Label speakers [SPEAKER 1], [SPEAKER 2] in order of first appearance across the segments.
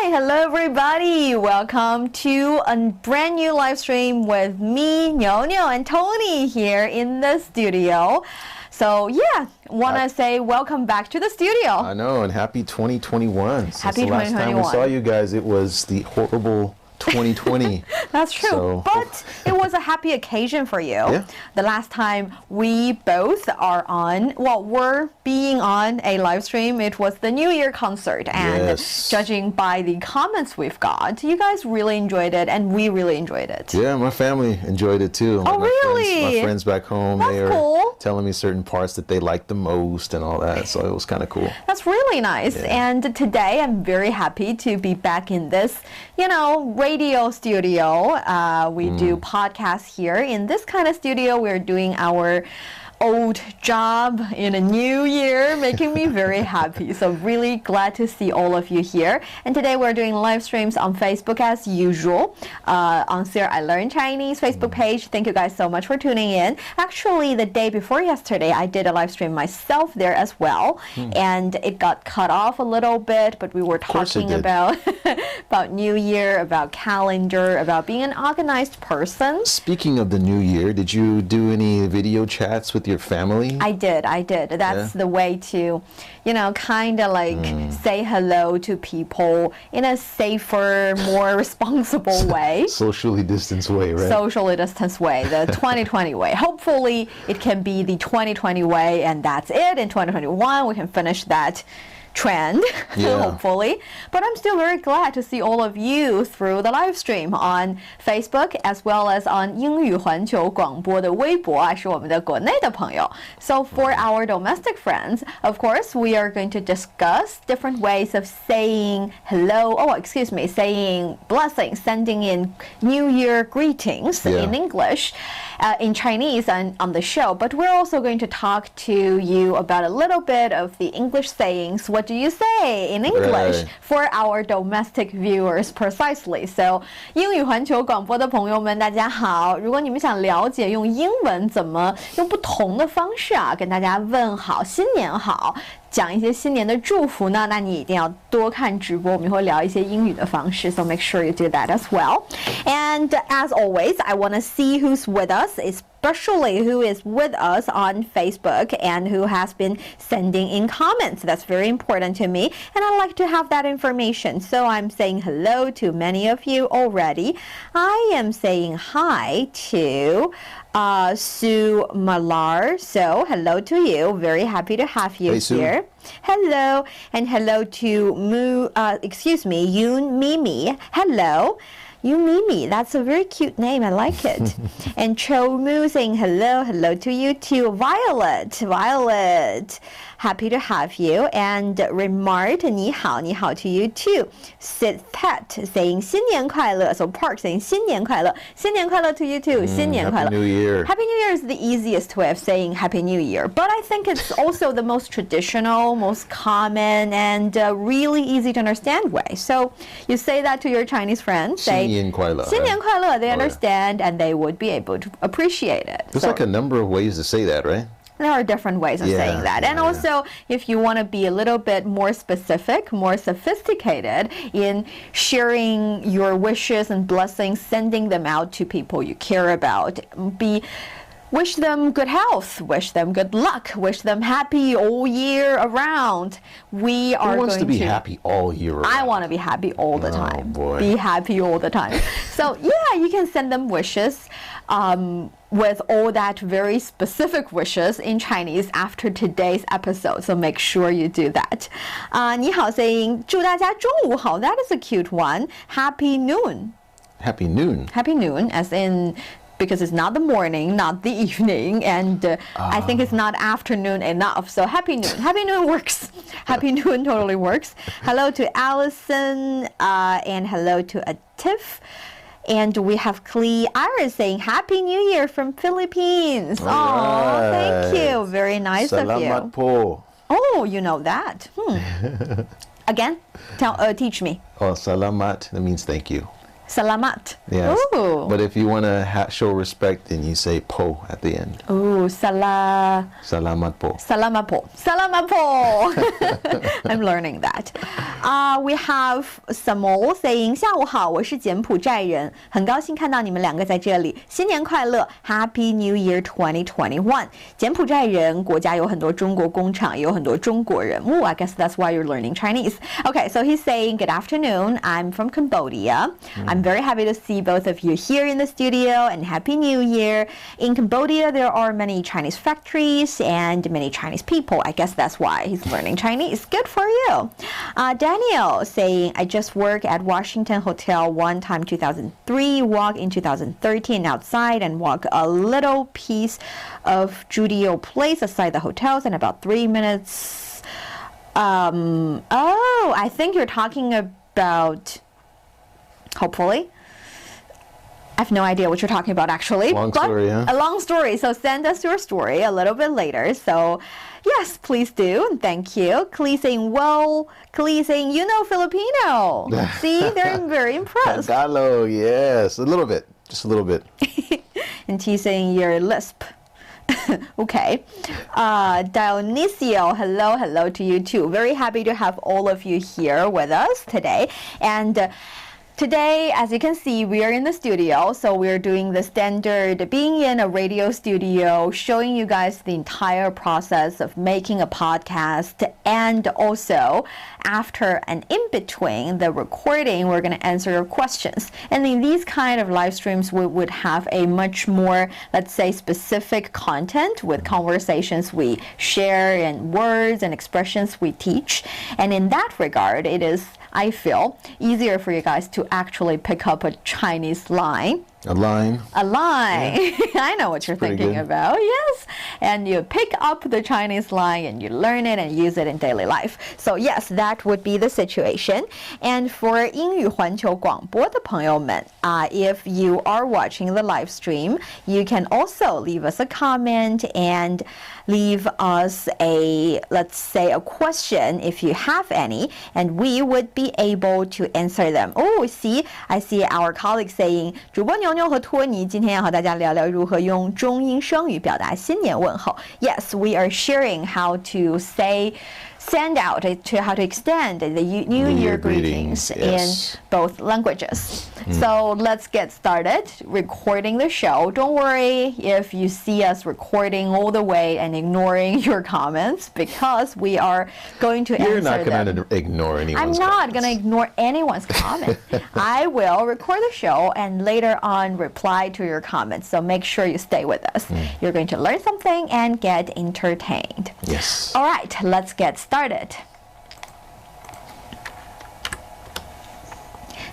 [SPEAKER 1] Hello everybody. Welcome to a brand new live stream with me, Niuniu and Tony here in the studio. So want to say welcome back to the studio.
[SPEAKER 2] I know, and happy 2021.
[SPEAKER 1] Happy
[SPEAKER 2] Since the last
[SPEAKER 1] 2021.
[SPEAKER 2] time we saw you guys, it was the horrible 2020.
[SPEAKER 1] That's true,
[SPEAKER 2] So-
[SPEAKER 1] but it was a happy occasion for you.
[SPEAKER 2] Yeah.
[SPEAKER 1] The last time we both were being on a live stream, it was the New Year concert. And
[SPEAKER 2] Yes.
[SPEAKER 1] judging by the comments we've got, you guys really enjoyed it and we really enjoyed it.
[SPEAKER 2] Yeah, my family enjoyed it too.
[SPEAKER 1] Oh, really?
[SPEAKER 2] My friends back home,
[SPEAKER 1] That's
[SPEAKER 2] they were
[SPEAKER 1] cool.
[SPEAKER 2] telling me certain parts that they liked the most and all that, so it was kind of cool.
[SPEAKER 1] That's really nice.
[SPEAKER 2] Yeah.
[SPEAKER 1] And today I'm very happy to be back in this, radio studio. We do podcasts here. In this kind of studio, we're doing our old job in a new year, making me very happy. So really glad to see all of you here. And today we're doing live streams on Facebook as usual, on Sir I Learn Chinese Facebook page. Thank you guys so much for tuning in. Actually, the day before yesterday, I did a live stream myself there as well, and it got cut off a little bit, but we were
[SPEAKER 2] course it
[SPEAKER 1] talking
[SPEAKER 2] did.
[SPEAKER 1] about New Year, about calendar, about being an organized person.
[SPEAKER 2] Speaking of the new year, did you do any video chats with your family?
[SPEAKER 1] I did. That's the way to, kind of like say hello to people in a safer, more responsible way.
[SPEAKER 2] Socially distanced way, right?
[SPEAKER 1] Socially distanced way, the 2020 way. Hopefully it can be the 2020 way and that's it. In 2021 we can finish that trend,
[SPEAKER 2] Yeah.
[SPEAKER 1] hopefully. But I'm still very glad to see all of you through the live stream on Facebook as well as on 英语环球广播的微博，还是我们的国内的朋友。So for our domestic friends, of course, we are going to discuss different ways of saying hello, saying blessings, sending in New Year greetings in English, in Chinese on the show. But we're also going to talk to you about a little bit of the English sayings. What do you say in English
[SPEAKER 2] Right.
[SPEAKER 1] for our domestic viewers precisely? So 英语环球广播的朋友们大家好，如果你们想了解用英文怎么用不同的方式跟大家问好，新年好，讲一些新年的祝福呢，那你一定要多看直播，我们会聊一些英语的方式 so make sure you do that as well. And as always, I want to see who's with us, especially who is with us on Facebook and who has been sending in comments. That's very important to me, and I like to have that information. So I'm saying hello to many of you already. I am saying hi to Sue Malar. So hello to you. Very happy to have you
[SPEAKER 2] Hey, Sue.
[SPEAKER 1] here. Hello, and hello to Yoon Mimi. Hello. You Mimi, that's a very cute name. I like it. And Cho Mu saying hello to you too. Violet, happy to have you. And Remart, 你好 to you too. Sid Pet saying 新年快乐. So Park saying 新年快乐 to you too. 新年快乐.
[SPEAKER 2] Happy New Year.
[SPEAKER 1] Happy New Year is the easiest way of saying Happy New Year, but I think it's also the most traditional, most common, and really easy to understand way. So you say that to your Chinese friends, say
[SPEAKER 2] 新年快乐.
[SPEAKER 1] 新年快乐, they
[SPEAKER 2] yeah.
[SPEAKER 1] understand and they would be able to appreciate it.
[SPEAKER 2] There's
[SPEAKER 1] So
[SPEAKER 2] like a number of ways to say that, right?
[SPEAKER 1] there are different ways of saying that. And also, if you want to be a little bit more specific, more sophisticated in sharing your wishes and blessings, sending them out to people you care about, wish them good health, wish them good luck, wish them happy all year around. We are
[SPEAKER 2] Who wants
[SPEAKER 1] going
[SPEAKER 2] to be happy all year round?
[SPEAKER 1] I want to be happy all the time.
[SPEAKER 2] Boy.
[SPEAKER 1] Be happy all the time. So you can send them wishes with all that very specific wishes in Chinese after today's episode. So make sure you do that. 你好 saying 祝大家中午好. That is a cute one. Happy noon.
[SPEAKER 2] Happy noon.
[SPEAKER 1] Happy noon, as in because it's not the morning, not the evening, and I think it's not afternoon enough. So happy noon. Happy noon works. Happy noon totally works. Hello to Allison, and hello to Atif. And we have Clee Iris saying Happy New Year from Philippines. Oh,
[SPEAKER 2] right.
[SPEAKER 1] thank you. Very nice of you.
[SPEAKER 2] Salamat po.
[SPEAKER 1] Oh, you know that. Again, teach me.
[SPEAKER 2] Oh, salamat, that means thank you.
[SPEAKER 1] Salamat.
[SPEAKER 2] Yes.
[SPEAKER 1] Ooh.
[SPEAKER 2] But if you want to show respect, then you say po at the end.
[SPEAKER 1] Ooh,
[SPEAKER 2] Salamat po.
[SPEAKER 1] Salamat po. Salamat po. I'm learning that. We have Samol saying 下午好，我是柬埔寨人，很高兴看到你们两个在这里，新年快乐 Happy New Year 2021。柬埔寨人国家有很多中国工厂，也有很多中国人。Ooh, I guess that's why you're learning Chinese. Okay, so he's saying good afternoon. I'm from Cambodia. I'm very happy to see both of you here in the studio and Happy New Year. In Cambodia, there are many Chinese factories and many Chinese people. I guess that's why he's learning Chinese. Good for you. Daniel saying, I just work at Washington Hotel one time 2003, walk in 2013 outside and walk a little piece of Judio Place aside the hotels in about 3 minutes. I think you're talking about... Hopefully. I have no idea what you're talking about actually.
[SPEAKER 2] Long story, huh?
[SPEAKER 1] A long story. So send us your story a little bit later. So yes, please do. Thank you. Klee saying, you know Filipino. See, they're very impressed.
[SPEAKER 2] Tagalog, yes. A little bit. Just a little bit.
[SPEAKER 1] And T saying, you're lisp. Okay. Dionisio, hello to you too. Very happy to have all of you here with us today. And today, as you can see, we are in the studio, so we're doing the standard being in a radio studio, showing you guys the entire process of making a podcast, and also after and in between the recording, we're going to answer your questions. And in these kind of live streams, we would have a much more, let's say, specific content with conversations we share and words and expressions we teach. And in that regard, it is, I feel, easier for you guys to actually pick up a Chinese line.
[SPEAKER 2] A line.
[SPEAKER 1] Yeah. I know what you're thinking about. Yes. And you pick up the Chinese line and you learn it and use it in daily life. So yes, that would be the situation. And for 英语环球广播的朋友们, if you are watching the live stream, you can also leave us a comment and leave us a, let's say, a question if you have any, and we would be able to answer them. Oh, I see our colleague saying, 主播牛牛和托尼今天要和大家聊聊如何用中英双语表达新年问候。Yes, we are sharing how to send out how to extend the New Year greetings
[SPEAKER 2] yes.
[SPEAKER 1] in both languages. So let's get started recording the show. Don't worry if you see us recording all the way and ignoring your comments, because we are going to answer them.
[SPEAKER 2] You're not going to ignore anyone's
[SPEAKER 1] I'm not going to ignore anyone's comments. I will record the show and later on reply to your comments. So make sure you stay with us. You're going to learn something and get entertained.
[SPEAKER 2] Yes.
[SPEAKER 1] All right, let's get started.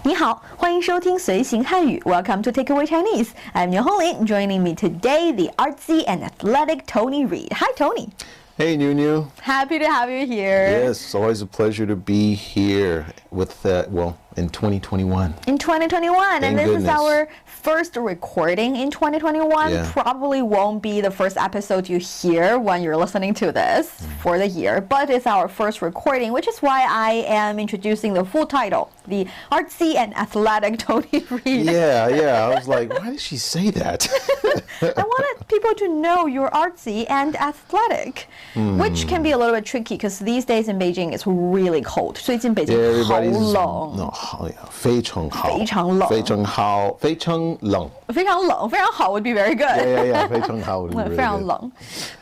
[SPEAKER 1] 你好，欢迎收听随行汉语 Welcome to Takeaway Chinese. I'm Niu Honglin. Joining me today, the artsy and athletic Tony Reed. Hi, Tony.
[SPEAKER 2] Hey, Niuniu.
[SPEAKER 1] Happy to have you here.
[SPEAKER 2] Yes, it's always a pleasure to be here with in 2021.
[SPEAKER 1] In 2021, and this is our first recording in 2021.
[SPEAKER 2] Yeah.
[SPEAKER 1] Probably won't be the first episode you hear when you're listening to this for the year, but it's our first recording, which is why I am introducing the full title, the artsy and athletic Tony Reed.
[SPEAKER 2] Yeah, I was like, why did she say that?
[SPEAKER 1] I wanted people to know you're artsy and athletic, which can be a little bit tricky because these days in Beijing it's really cold. 最近北京好冷。
[SPEAKER 2] 非常好，
[SPEAKER 1] 非常冷，
[SPEAKER 2] 非常好，非常冷，
[SPEAKER 1] 非常冷，非常好 would be very good.
[SPEAKER 2] Yeah, 非常好 would be very good.
[SPEAKER 1] 非常冷。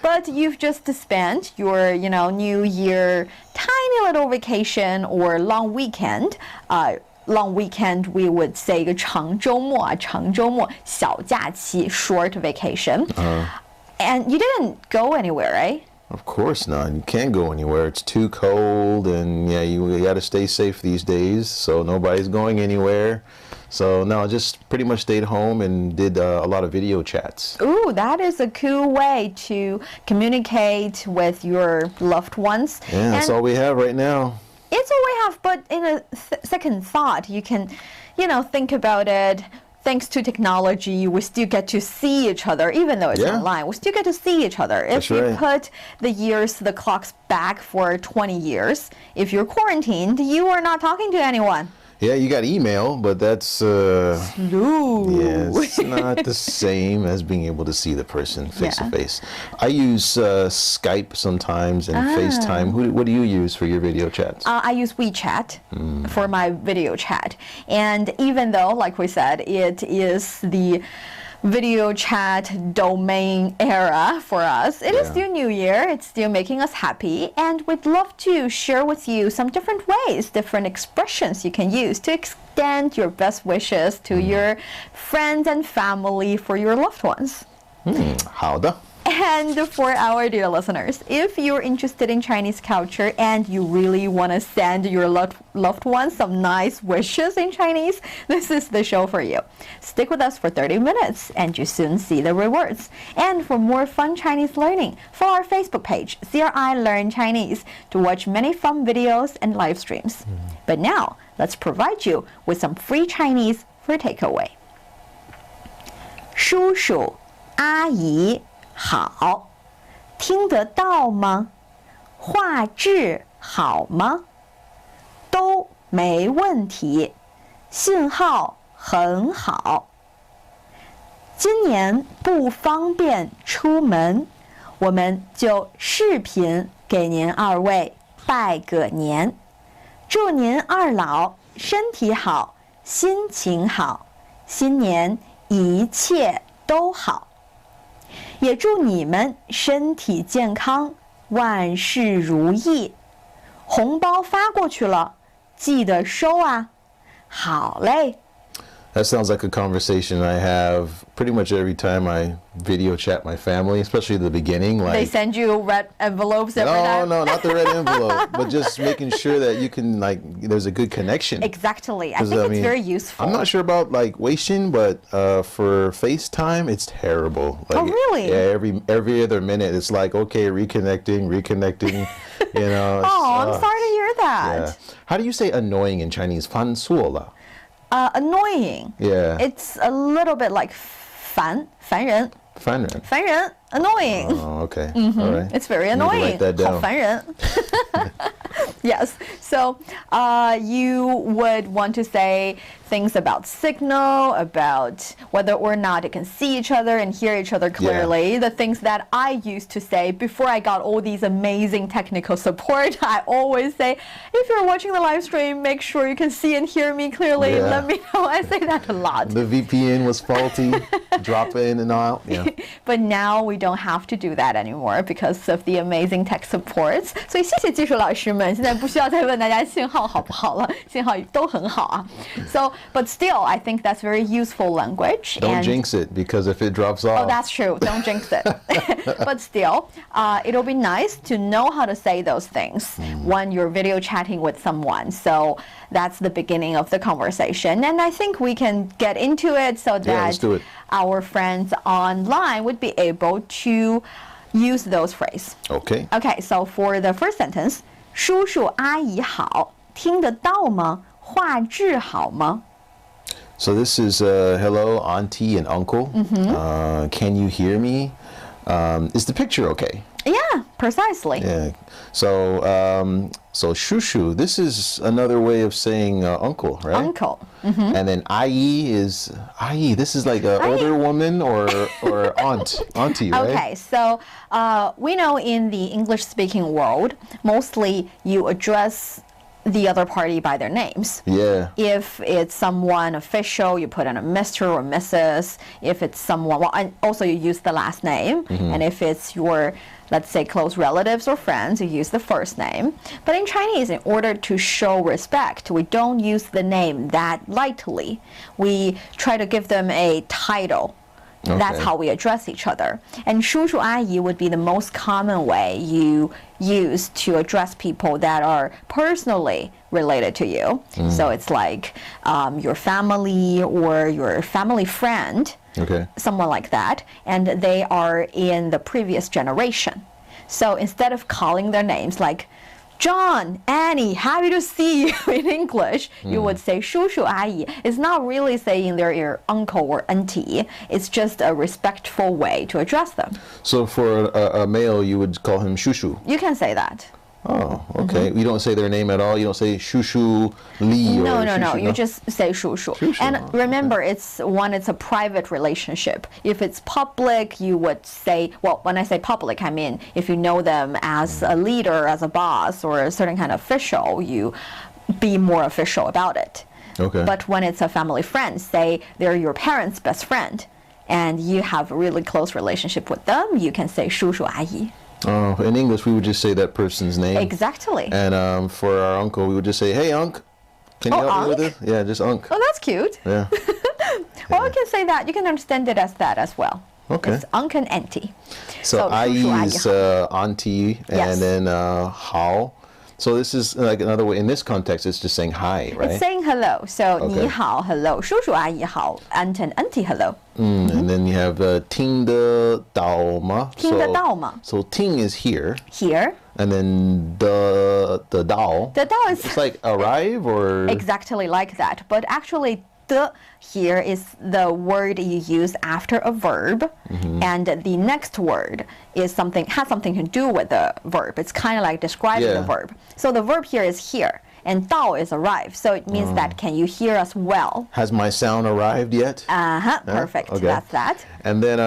[SPEAKER 1] But you've just spent your, New Year tiny little vacation or long weekend. Long weekend, we would say 一个长周末，长周末，小假期 short vacation. And you didn't go anywhere, right?
[SPEAKER 2] Of course not. You can't go anywhere. It's too cold, and you got to stay safe these days. So nobody's going anywhere. So no, just pretty much stayed home and did a lot of video chats.
[SPEAKER 1] Ooh, that is a cool way to communicate with your loved ones.
[SPEAKER 2] Yeah, that's all we have right now.
[SPEAKER 1] It's all we have, but in a second thought, you can, think about it. Thanks to technology, we still get to see each other, even though it's online. We still get to see each other. If you put the clocks back for 20 years, if you're quarantined, you are not talking to anyone.
[SPEAKER 2] Yeah, you got email, but that's
[SPEAKER 1] Slow.
[SPEAKER 2] yeah, it's not the same as being able to see the person face to face. I use Skype sometimes and FaceTime. What do you use for your video chats?
[SPEAKER 1] I use WeChat for my video chat. And even though, like we said, it is the video chat domain era for us, it is still New Year. It's still making us happy. And we'd love to share with you some different ways, different expressions you can use to extend your best wishes to your friends and family, for your loved ones.
[SPEAKER 2] 好的。
[SPEAKER 1] And for our dear listeners, if you're interested in Chinese culture and you really want to send your loved ones some nice wishes in Chinese, this is the show for you. Stick with us for 30 minutes and you soon see the rewards. And for more fun Chinese learning, follow our Facebook page, CRI Learn Chinese, to watch many fun videos and live streams. But now, let's provide you with some free Chinese for takeaway. 叔叔阿姨 好，听得到吗？画质好吗？都没问题，信号很好。今年不方便出门，我们就视频给您二位拜个年，祝您二老身体好，心情好，新年一切都好。 也祝你们身体健康，万事如意。红包发过去了，记得收啊。好嘞。
[SPEAKER 2] That sounds like a conversation I have pretty much every time I video chat my family, especially at the beginning. Like,
[SPEAKER 1] They send you red envelopes every time?
[SPEAKER 2] No, not the red envelope, but just making sure that you can, like, there's a good connection.
[SPEAKER 1] Exactly. I think it's very useful.
[SPEAKER 2] I'm not sure about, like, Weixin, but for FaceTime, it's terrible. Like,
[SPEAKER 1] oh, really?
[SPEAKER 2] Yeah, every other minute, it's like, okay, reconnecting, you know.
[SPEAKER 1] Oh, I'm sorry to hear that.
[SPEAKER 2] Yeah. How do you say annoying in Chinese? 烦错了.
[SPEAKER 1] Annoying.
[SPEAKER 2] Yeah.
[SPEAKER 1] It's a little bit like 烦人. 烦人 annoying.
[SPEAKER 2] Oh, okay. All right.
[SPEAKER 1] It's very annoying.
[SPEAKER 2] Write that down.
[SPEAKER 1] 好烦人. Yes. So you would want to say things about signal, about whether or not you can see each other and hear each other clearly. The things that I used to say before I got all these amazing technical support. I always say, if you're watching the live stream, make sure you can see and hear me clearly.
[SPEAKER 2] Yeah.
[SPEAKER 1] Let me know. I say that a lot.
[SPEAKER 2] The VPN was faulty. Drop in and out. Yeah.
[SPEAKER 1] But now we don't have to do that anymore because of the amazing tech supports. 所以谢谢技术老师们，现在不需要再问大家信号好不好了，信号都很好啊。So, but still, I think that's very useful language.
[SPEAKER 2] Don't jinx it, because if it drops off.
[SPEAKER 1] Oh, that's true. Don't jinx it. But still, it'll be nice to know how to say those things when you're video chatting with someone. So that's the beginning of the conversation. And I think we can get into it so that our friends online would be able to use those phrases.
[SPEAKER 2] Okay.
[SPEAKER 1] Okay, so for the first sentence, 叔叔阿姨好，听得到吗？画质好吗？
[SPEAKER 2] So this is hello, auntie and uncle. Can you hear me? Is the picture okay?
[SPEAKER 1] Yeah, precisely.
[SPEAKER 2] Yeah. So so shushu, this is another way of saying uncle, right?
[SPEAKER 1] Uncle.
[SPEAKER 2] And then ayi is ayi. This is like an older woman or auntie, right?
[SPEAKER 1] Okay, so we know in the English-speaking world, mostly you address the other party by their names.
[SPEAKER 2] Yeah.
[SPEAKER 1] If it's someone official, you put in a Mr. or Mrs. If it's someone, well, and also you use the last name. And if it's your, let's say, close relatives or friends, you use the first name. But in Chinese, in order to show respect, we don't use the name that lightly. We try to give them a title.
[SPEAKER 2] Okay.
[SPEAKER 1] That's how we address each other. And 叔叔阿姨 would be the most common way you use to address people that are personally related to you. So it's like your family or your family friend, someone like that, and they are in the previous generation. So instead of calling their names like John, Annie, happy to see you in English, you would say 叔叔阿姨. It's not really saying they're your uncle or auntie. It's just a respectful way to address them.
[SPEAKER 2] So for a male, you would call him shushu.
[SPEAKER 1] You can say that.
[SPEAKER 2] Oh, okay. You don't say their name at all? You don't say Shushu Li or
[SPEAKER 1] No.
[SPEAKER 2] Shushu,
[SPEAKER 1] You just say 叔叔. And remember, it's a private relationship. If it's public, you would say, well, when I say public, I mean if you know them as a leader, as a boss, or a certain kind of official, you be more official about it.
[SPEAKER 2] Okay.
[SPEAKER 1] But when it's a family friend, say they're your parents' best friend, and you have a really close relationship with them, you can say 叔叔阿姨.
[SPEAKER 2] Oh, in English, we would just say that person's name.
[SPEAKER 1] Exactly.
[SPEAKER 2] And for our uncle, we would just say, "Hey, Unc, can you help me with this?" Yeah, just Unc.
[SPEAKER 1] Oh, that's cute.
[SPEAKER 2] Yeah.
[SPEAKER 1] Well, you can say that. You can understand it as that as well.
[SPEAKER 2] Okay.
[SPEAKER 1] It's uncle and auntie.
[SPEAKER 2] So 阿姨 is auntie, and
[SPEAKER 1] Yes.
[SPEAKER 2] then 好. So this is like another way. In this context, it's just saying hi, right?
[SPEAKER 1] It's saying hello. So
[SPEAKER 2] Okay.
[SPEAKER 1] 你好 hello. 叔叔阿姨好 aunt and auntie hello.
[SPEAKER 2] And then you have 听得到吗?
[SPEAKER 1] 听得到吗?
[SPEAKER 2] So 听 is here,
[SPEAKER 1] Here.
[SPEAKER 2] and then the 到.
[SPEAKER 1] The 到 is
[SPEAKER 2] It's like arrive or
[SPEAKER 1] exactly like that. But actually, the here is the word you use after a verb, and the next word is has something to do with the verb. It's kind of like describing the
[SPEAKER 2] Yeah.
[SPEAKER 1] verb. So the verb here is here, and 到 is arrive. So it means that can you hear us well?
[SPEAKER 2] has my sound arrived yet?
[SPEAKER 1] Perfect.
[SPEAKER 2] okay.
[SPEAKER 1] That's that.
[SPEAKER 2] And then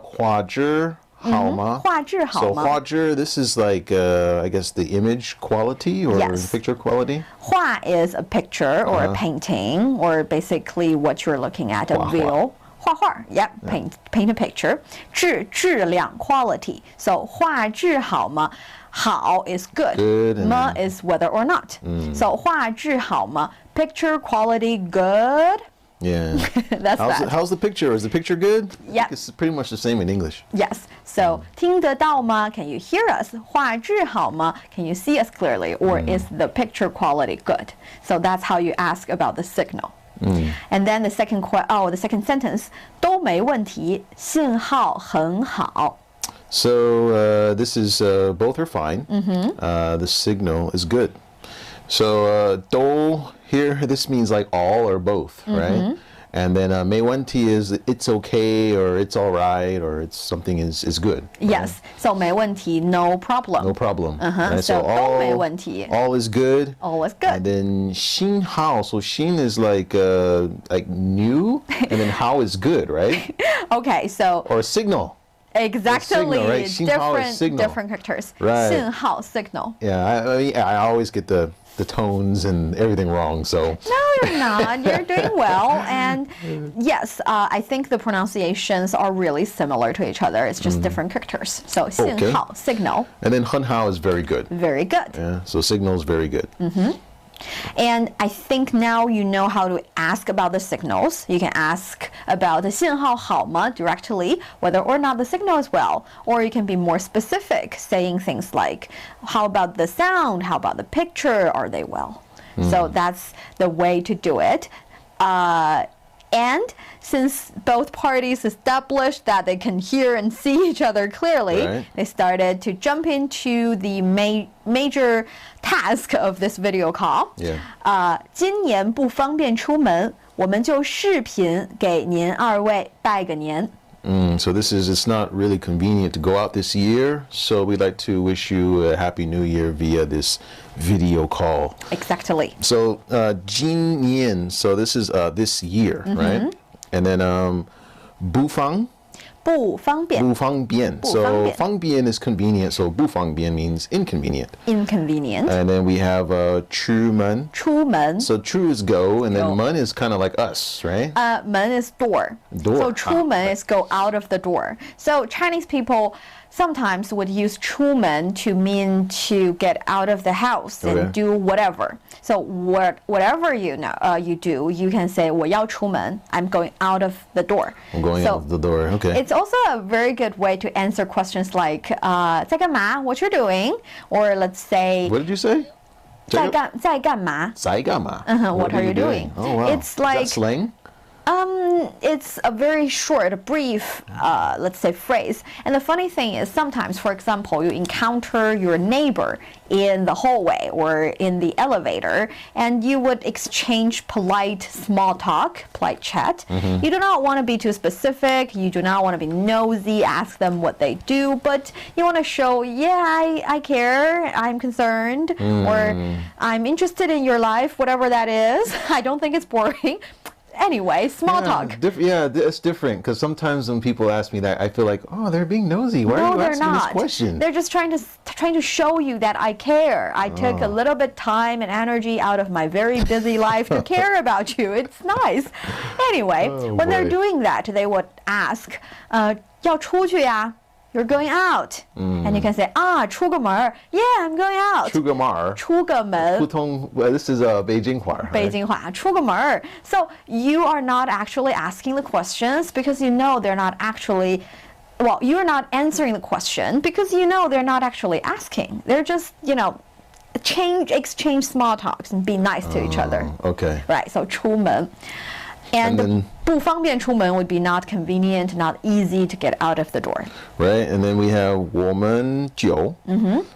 [SPEAKER 2] 画质好吗?
[SPEAKER 1] 画质好
[SPEAKER 2] So
[SPEAKER 1] 吗?
[SPEAKER 2] 画质, this is like I guess the image quality or
[SPEAKER 1] Yes.
[SPEAKER 2] the picture quality.
[SPEAKER 1] 画 is a picture or a painting, or basically what you're looking at, a
[SPEAKER 2] 画画.
[SPEAKER 1] view. 画画, yep, paint a picture. 质量 quality. So 画质好吗? 好 is good.
[SPEAKER 2] Good, and
[SPEAKER 1] 吗 is whether or not. So 画质好吗? Picture quality good.
[SPEAKER 2] Yeah.
[SPEAKER 1] That's that.
[SPEAKER 2] How's the picture? Is the picture good?
[SPEAKER 1] Yeah.
[SPEAKER 2] It's pretty much the same in English.
[SPEAKER 1] Yes. So 听得到吗? Can you hear us? 画质好吗? Can you see us clearly? Or is the picture quality good? So that's how you ask about the signal. And then the second sentence 都没问题，信号很好。
[SPEAKER 2] So this is both are fine. The signal is good. So 都 here, this means like all or both, right? And then 没问题 is it's okay or it's all right or it's something is good.
[SPEAKER 1] Yes. So 没问题 no problem.
[SPEAKER 2] No problem. Right?
[SPEAKER 1] So 都没问题
[SPEAKER 2] all is good.
[SPEAKER 1] All is
[SPEAKER 2] And
[SPEAKER 1] good.
[SPEAKER 2] then 新好, so 新 is like new, and then 好 is good, right?
[SPEAKER 1] Okay. So
[SPEAKER 2] Or signal.
[SPEAKER 1] exactly
[SPEAKER 2] signal, right? 信号 is signal.
[SPEAKER 1] different characters.
[SPEAKER 2] Right.
[SPEAKER 1] 信号 signal.
[SPEAKER 2] Yeah, I always get the tones and everything wrong, so.
[SPEAKER 1] No, you're not. You're doing well. And yes, I think the pronunciations are really similar to each other. It's just different characters. So 信号 signal,
[SPEAKER 2] And then 很好 is very good.
[SPEAKER 1] very good.
[SPEAKER 2] Yeah, so signal is very good.
[SPEAKER 1] And I think now you know how to ask about the signals. You can ask about the 信号好吗 directly, whether or not the signal is well. Or you can be more specific, saying things like, how about the sound? How about the picture? Are they well? So that's the way to do it. And since both parties established that they can hear and see each other clearly,
[SPEAKER 2] Right.
[SPEAKER 1] they started to jump into the major task of this video call.
[SPEAKER 2] Yeah.
[SPEAKER 1] 今年不方便出门，我们就视频给您二位拜个年。
[SPEAKER 2] So it's not really convenient to go out this year, so we'd like to wish you a happy new year via this video call.
[SPEAKER 1] Exactly.
[SPEAKER 2] So 今年, so this is this year, right? And then 不方
[SPEAKER 1] 不方便
[SPEAKER 2] 不方便. So 方便 is convenient, so 不方便 means inconvenient.
[SPEAKER 1] inconvenient.
[SPEAKER 2] And then we have 出门.
[SPEAKER 1] 出门
[SPEAKER 2] So 出 is go, and then
[SPEAKER 1] Go.
[SPEAKER 2] 门 is kind of like us, right?
[SPEAKER 1] 门 is door.
[SPEAKER 2] Door.
[SPEAKER 1] So 出门 is go out of the door. So Chinese people sometimes would use 出门 to mean to get out of the house and
[SPEAKER 2] Okay.
[SPEAKER 1] do whatever. So whatever you do, you can say 我要出门. I'm going out of the door.
[SPEAKER 2] I'm going
[SPEAKER 1] so
[SPEAKER 2] out of the door. Okay.
[SPEAKER 1] It's also a very good way to answer questions like 在干嘛? What you're doing? Or let's say
[SPEAKER 2] What did you say?
[SPEAKER 1] 在干嘛?
[SPEAKER 2] 在干嘛?
[SPEAKER 1] What are you doing?
[SPEAKER 2] Oh wow.
[SPEAKER 1] It's
[SPEAKER 2] Is
[SPEAKER 1] like
[SPEAKER 2] that slang?
[SPEAKER 1] It's a very short, brief, let's say, phrase. And the funny thing is sometimes, for example, you encounter your neighbor in the hallway or in the elevator, and you would exchange polite small talk, polite chat. You do not want to be too specific. You do not want to be nosy, ask them what they do, but you want to show, yeah, I care, I'm concerned, or I'm interested in your life, whatever that is. I don't think it's boring. Anyway, small talk.
[SPEAKER 2] It's different because sometimes when people ask me that, I feel like, oh, they're being nosy. Why are you asking me this question?
[SPEAKER 1] They're just trying to show you that I care. I took a little bit time and energy out of my very busy life to care about you. It's nice. Anyway, when they're doing that, they would ask, 要出去呀? You're going out. And you can say, 出个门. Yeah, I'm going out.
[SPEAKER 2] 出个门.
[SPEAKER 1] 出个门.
[SPEAKER 2] 普通, this is 北京话.
[SPEAKER 1] 北京话, 出个门. So you are not actually asking the questions because you know they're not actually, well, you're not answering the question because you know they're not actually asking. They're just, exchange small talks and be nice to each other.
[SPEAKER 2] Okay.
[SPEAKER 1] Right, so 出门. And then, 不方便出门 would be not convenient, not easy to get out of the door.
[SPEAKER 2] Right, and then we have 我们酒.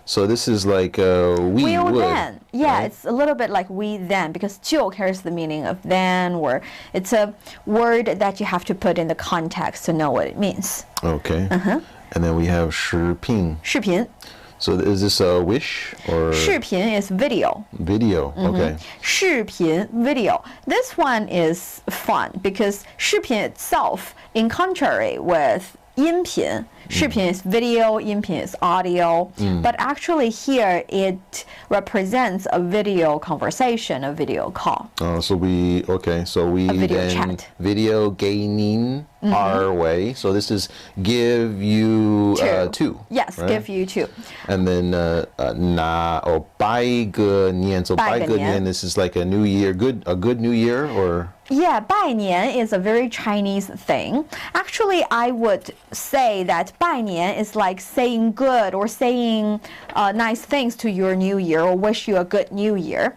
[SPEAKER 2] So this is like we would.
[SPEAKER 1] Then. Yeah,
[SPEAKER 2] right?
[SPEAKER 1] It's a little bit like we then because 酒 carries the meaning of then, or it's a word that you have to put in the context to know what it means.
[SPEAKER 2] Okay. And then we have 视频.
[SPEAKER 1] 视频.
[SPEAKER 2] So is this a wish or?
[SPEAKER 1] 视频 is video.
[SPEAKER 2] Video, okay.
[SPEAKER 1] 视频 video. This one is fun because 视频 itself, in contrary with 音频, 视频 is video, 音频 is audio. But actually here it represents a video conversation, a video call.
[SPEAKER 2] So we
[SPEAKER 1] a video
[SPEAKER 2] then
[SPEAKER 1] chat.
[SPEAKER 2] Video 给您 our way. So this is give you two.
[SPEAKER 1] Yes,
[SPEAKER 2] right?
[SPEAKER 1] give you two.
[SPEAKER 2] And then 拜个年. So 拜个年, this is like a new year, a good new year or?
[SPEAKER 1] Yeah, 拜年 is a very Chinese thing. Actually, I would say that 拜年 is like saying good or saying nice things to your new year or wish you a good new year.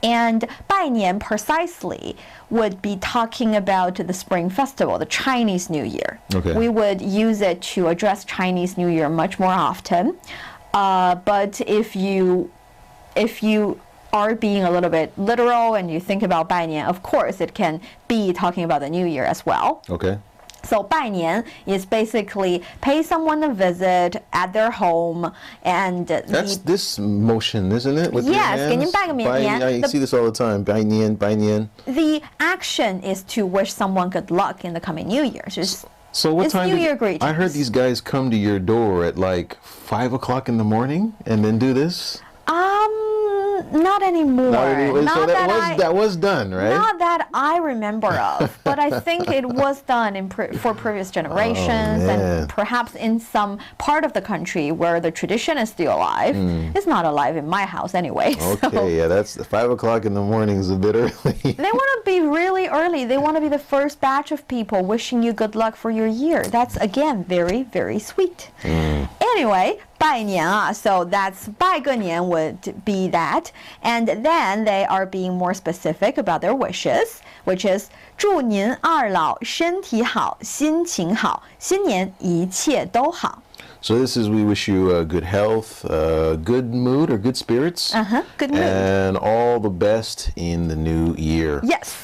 [SPEAKER 1] And 拜年 precisely would be talking about the Spring Festival, the Chinese New Year.
[SPEAKER 2] Okay.
[SPEAKER 1] We would use it to address Chinese New Year much more often. But if you are being a little bit literal and you think about 拜年, of course it can be talking about the new year as well.
[SPEAKER 2] Okay.
[SPEAKER 1] So 拜年 is basically pay someone a visit at their home and
[SPEAKER 2] that's this motion, isn't it? With
[SPEAKER 1] yes,
[SPEAKER 2] your hands?
[SPEAKER 1] 给您拜个年.
[SPEAKER 2] I see this all the time. 拜年, 拜年.
[SPEAKER 1] The action is to wish someone good luck in the coming new year.
[SPEAKER 2] So what
[SPEAKER 1] it's
[SPEAKER 2] time?
[SPEAKER 1] New Year greetings.
[SPEAKER 2] I heard these guys come to your door at like 5 o'clock in the morning and then do this.
[SPEAKER 1] Not anymore.
[SPEAKER 2] So that was done, right?
[SPEAKER 1] Not that I remember of, but I think it was done for previous generations and perhaps in some part of the country where the tradition is still alive. It's not alive in my house anyway.
[SPEAKER 2] Okay, yeah, that's 5 o'clock in the morning is a bit early.
[SPEAKER 1] They want to be really early. They want to be the first batch of people wishing you good luck for your year. That's, again, very, very sweet. Anyway, 拜年 so that's 拜个年 would be that. And then they are being more specific about their wishes, which is 祝您二老身体好，心情好，新年一切都好。
[SPEAKER 2] So this is we wish you good health, good mood or good spirits.
[SPEAKER 1] Good mood.
[SPEAKER 2] And all the best in the new year.
[SPEAKER 1] Yes.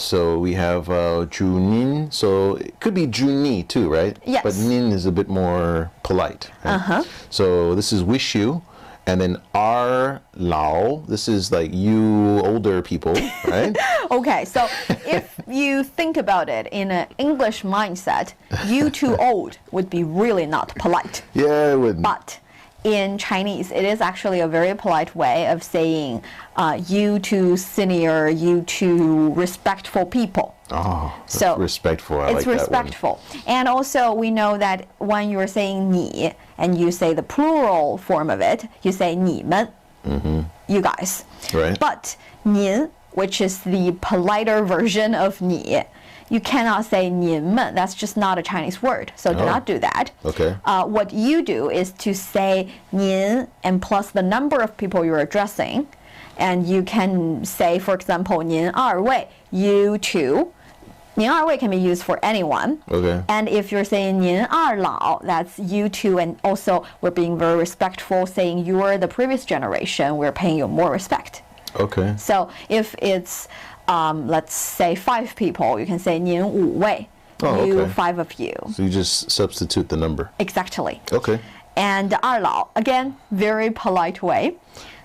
[SPEAKER 2] So we have 祝您, so it could be 祝你 too, right?
[SPEAKER 1] Yes.
[SPEAKER 2] But 您 is a bit more polite. Right? So this is wish you. And then 二老, this is like you older people, right?
[SPEAKER 1] Okay, so if you think about it in an English mindset, you too old would be really not polite.
[SPEAKER 2] Yeah, it wouldn't.
[SPEAKER 1] But in Chinese, it is actually a very polite way of saying you too senior, you too respectful people.
[SPEAKER 2] Oh,
[SPEAKER 1] so
[SPEAKER 2] respectful. I
[SPEAKER 1] it's
[SPEAKER 2] like
[SPEAKER 1] respectful.
[SPEAKER 2] That one.
[SPEAKER 1] And also we know that when you're saying 你 and you say the plural form of it, you say 你们, you guys.
[SPEAKER 2] Right.
[SPEAKER 1] But 您, which is the politer version of 你, you cannot say 您们. That's just not a Chinese word. So do not do that.
[SPEAKER 2] Okay.
[SPEAKER 1] What you do is to say 您 and plus the number of people you're addressing. And you can say, for example, 您二位, you two. 年二位 can be used for anyone.
[SPEAKER 2] Okay.
[SPEAKER 1] And if you're saying 年二老, that's you too. And also, we're being very respectful, saying you're the previous generation. We're paying you more respect.
[SPEAKER 2] Okay.
[SPEAKER 1] So if it's, let's say 5 people, you can say 年五位.
[SPEAKER 2] Oh,
[SPEAKER 1] you,
[SPEAKER 2] okay.
[SPEAKER 1] 5 of you.
[SPEAKER 2] So you just substitute the number.
[SPEAKER 1] Exactly.
[SPEAKER 2] Okay.
[SPEAKER 1] And 二老, again, very polite way.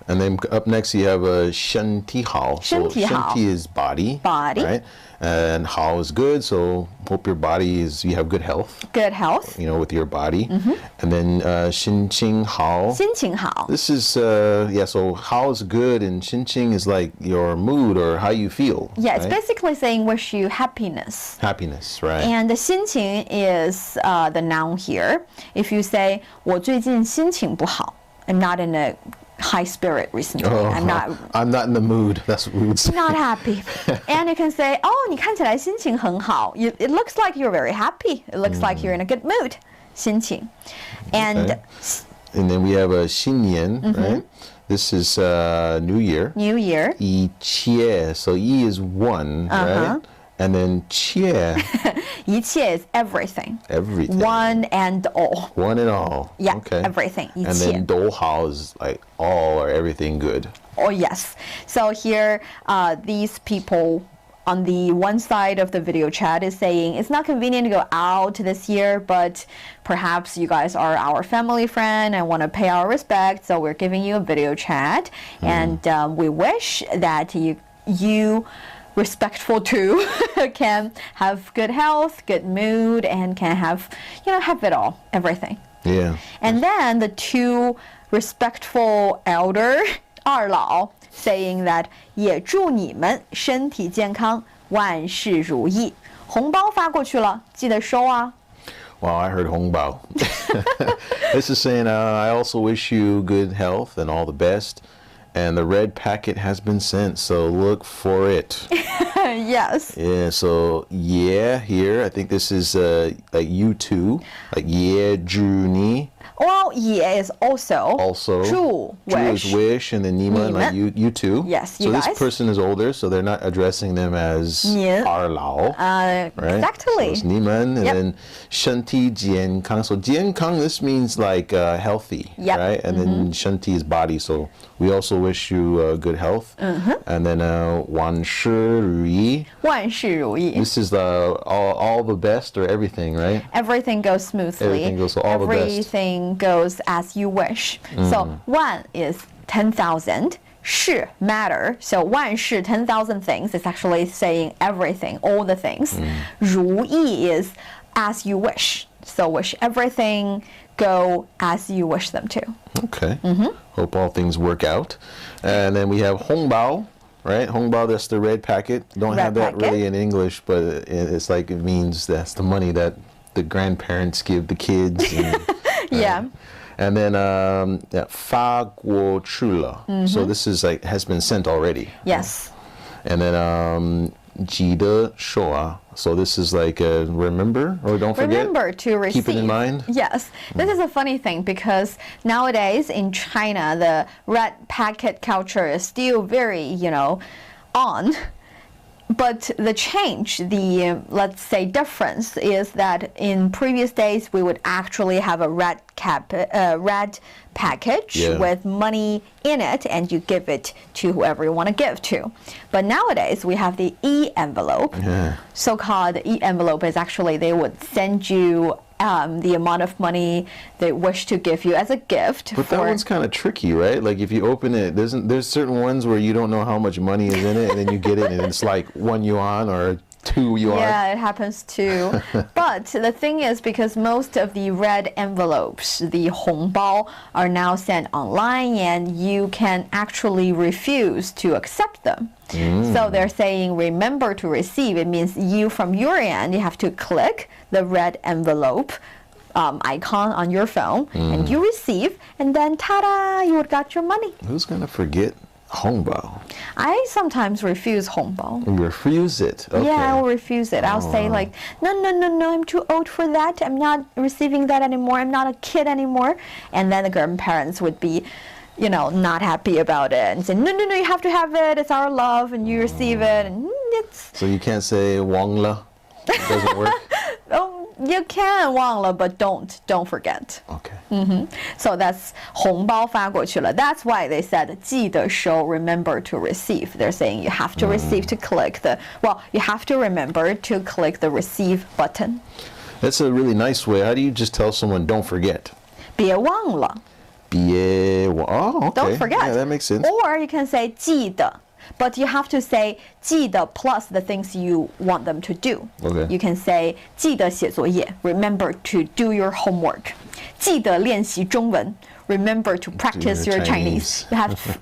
[SPEAKER 2] And then up next you have a 身体好. So
[SPEAKER 1] 身体好.
[SPEAKER 2] 身体 is body.
[SPEAKER 1] Body.
[SPEAKER 2] Right? And 好 is good, so hope your body is, you have good health.
[SPEAKER 1] Good health.
[SPEAKER 2] You know, with your body. And then 心情好.
[SPEAKER 1] 心情好.
[SPEAKER 2] This is, so 好 is good and 心情 is like your mood or how you feel.
[SPEAKER 1] Yeah, it's
[SPEAKER 2] right?
[SPEAKER 1] basically saying wish you happiness.
[SPEAKER 2] Happiness, right.
[SPEAKER 1] And the 心情 is the noun here. If you say 我最近心情不好, I'm not in a high spirit recently. I'm
[SPEAKER 2] not in the mood. That's what we would say.
[SPEAKER 1] not happy. And you can say, oh, 你看起来心情很好. It looks like you're very happy. It looks like you're in a good mood. 心情. And
[SPEAKER 2] Okay. And then we have a 新年, right? This is New Year.
[SPEAKER 1] New Year.
[SPEAKER 2] 一切, so 一 is one, right? And then 切,
[SPEAKER 1] 一切 is everything.
[SPEAKER 2] everything.
[SPEAKER 1] One and all.
[SPEAKER 2] One and all.
[SPEAKER 1] Yeah,
[SPEAKER 2] okay.
[SPEAKER 1] everything. 一
[SPEAKER 2] And
[SPEAKER 1] 切.
[SPEAKER 2] then 都好 is like all or everything good.
[SPEAKER 1] Oh, yes. So here, these people on the one side of the video chat is saying it's not convenient to go out this year, but perhaps you guys are our family friend and want to pay our respect, so we're giving you a video chat. And we wish that you respectful too can have good health, good mood, and can have it all, everything.
[SPEAKER 2] Yeah.
[SPEAKER 1] And then the 2 respectful elder 二老 saying that 也祝你们身体健康，万事如意。红包发过去了，记得收啊。
[SPEAKER 2] Wow, I heard 红包. This is saying, I also wish you good health and all the best. And the red packet has been sent, so look for it.
[SPEAKER 1] Yes.
[SPEAKER 2] Yeah, so here, I think this is like you too, like 祝你.
[SPEAKER 1] Well, 也 is also 祝
[SPEAKER 2] is wish, and then 你们 like you too.
[SPEAKER 1] Yes,
[SPEAKER 2] so
[SPEAKER 1] you
[SPEAKER 2] this
[SPEAKER 1] guys.
[SPEAKER 2] person is older, so they're not addressing them as
[SPEAKER 1] 您
[SPEAKER 2] 二老. Right?
[SPEAKER 1] Exactly.
[SPEAKER 2] So it's 你们, and
[SPEAKER 1] Yep.
[SPEAKER 2] then 身体健康. So 健康, this means like healthy,
[SPEAKER 1] Yep.
[SPEAKER 2] right? And then 身体 is body, so we also wish you good health. And then 万事如意.
[SPEAKER 1] 万事如意.
[SPEAKER 2] This is all the best or everything, right?
[SPEAKER 1] Everything goes smoothly.
[SPEAKER 2] Everything goes, so all the best.
[SPEAKER 1] Everything goes as you wish. So 万 is 10,000. 事 matter. So 万事 10,000 things. It's actually saying everything, all the things. 如意 is as you wish. So wish everything go as you wish them to.
[SPEAKER 2] Okay. Hope all things work out. And then we have 红包. Right, 红包, that's the red packet. Don't
[SPEAKER 1] Red
[SPEAKER 2] have that
[SPEAKER 1] packet.
[SPEAKER 2] really in English, but it's like it means that's the money that the grandparents give the kids. And,
[SPEAKER 1] Yeah.
[SPEAKER 2] And then 发过去了. So this is like has been sent already.
[SPEAKER 1] Yes.
[SPEAKER 2] And then 记得收啊. So this is like remember or don't forget.
[SPEAKER 1] Remember to receive.
[SPEAKER 2] Keep it in mind.
[SPEAKER 1] Yes. This is a funny thing because nowadays in China, the red packet culture is still very, on. But the change, let's say difference, is that in previous days we would actually have a red package with money in it, and you give it to whoever you want to give to. But nowadays we have the e-envelope. So-called e-envelope is actually they would send you the amount of money they wish to give you as a gift.
[SPEAKER 2] But that one's kind of tricky, right? Like if you open it, there's certain ones where you don't know how much money is in it, and then you get it, and it's like 1 yuan or 2 yuan.
[SPEAKER 1] Yeah, it happens too. But the thing is, because most of the red envelopes, the 红包, are now sent online, and you can actually refuse to accept them. So they're saying remember to receive. It means you from your end, you have to click the red envelope icon on your phone, and you receive, and then ta-da, you got your money.
[SPEAKER 2] Who's gonna forget 红包?
[SPEAKER 1] I sometimes refuse 红包.
[SPEAKER 2] You refuse it. Okay.
[SPEAKER 1] Yeah, I'll refuse it. I'll say like, no, I'm too old for that. I'm not receiving that anymore. I'm not a kid anymore. And then the grandparents would be, not happy about it and say, no, you have to have it. It's our love, and you receive it. And it's...
[SPEAKER 2] So you can't say 忘了. It doesn't work?
[SPEAKER 1] You can 忘了 but don't forget.
[SPEAKER 2] Okay.
[SPEAKER 1] So that's 红包发过去了. That's why they said 记得收 remember to receive. They're saying you have to receive to click you have to remember to click the receive button.
[SPEAKER 2] That's a really nice way. How do you just tell someone don't forget?
[SPEAKER 1] 别忘了.
[SPEAKER 2] Oh, okay.
[SPEAKER 1] Don't forget.
[SPEAKER 2] Yeah, that makes sense.
[SPEAKER 1] Or you can say 记得. But you have to say 记得 plus the things you want them to do.
[SPEAKER 2] Okay.
[SPEAKER 1] You can say 记得写作业 remember to do your homework. 记得练习中文 remember to practice your Chinese.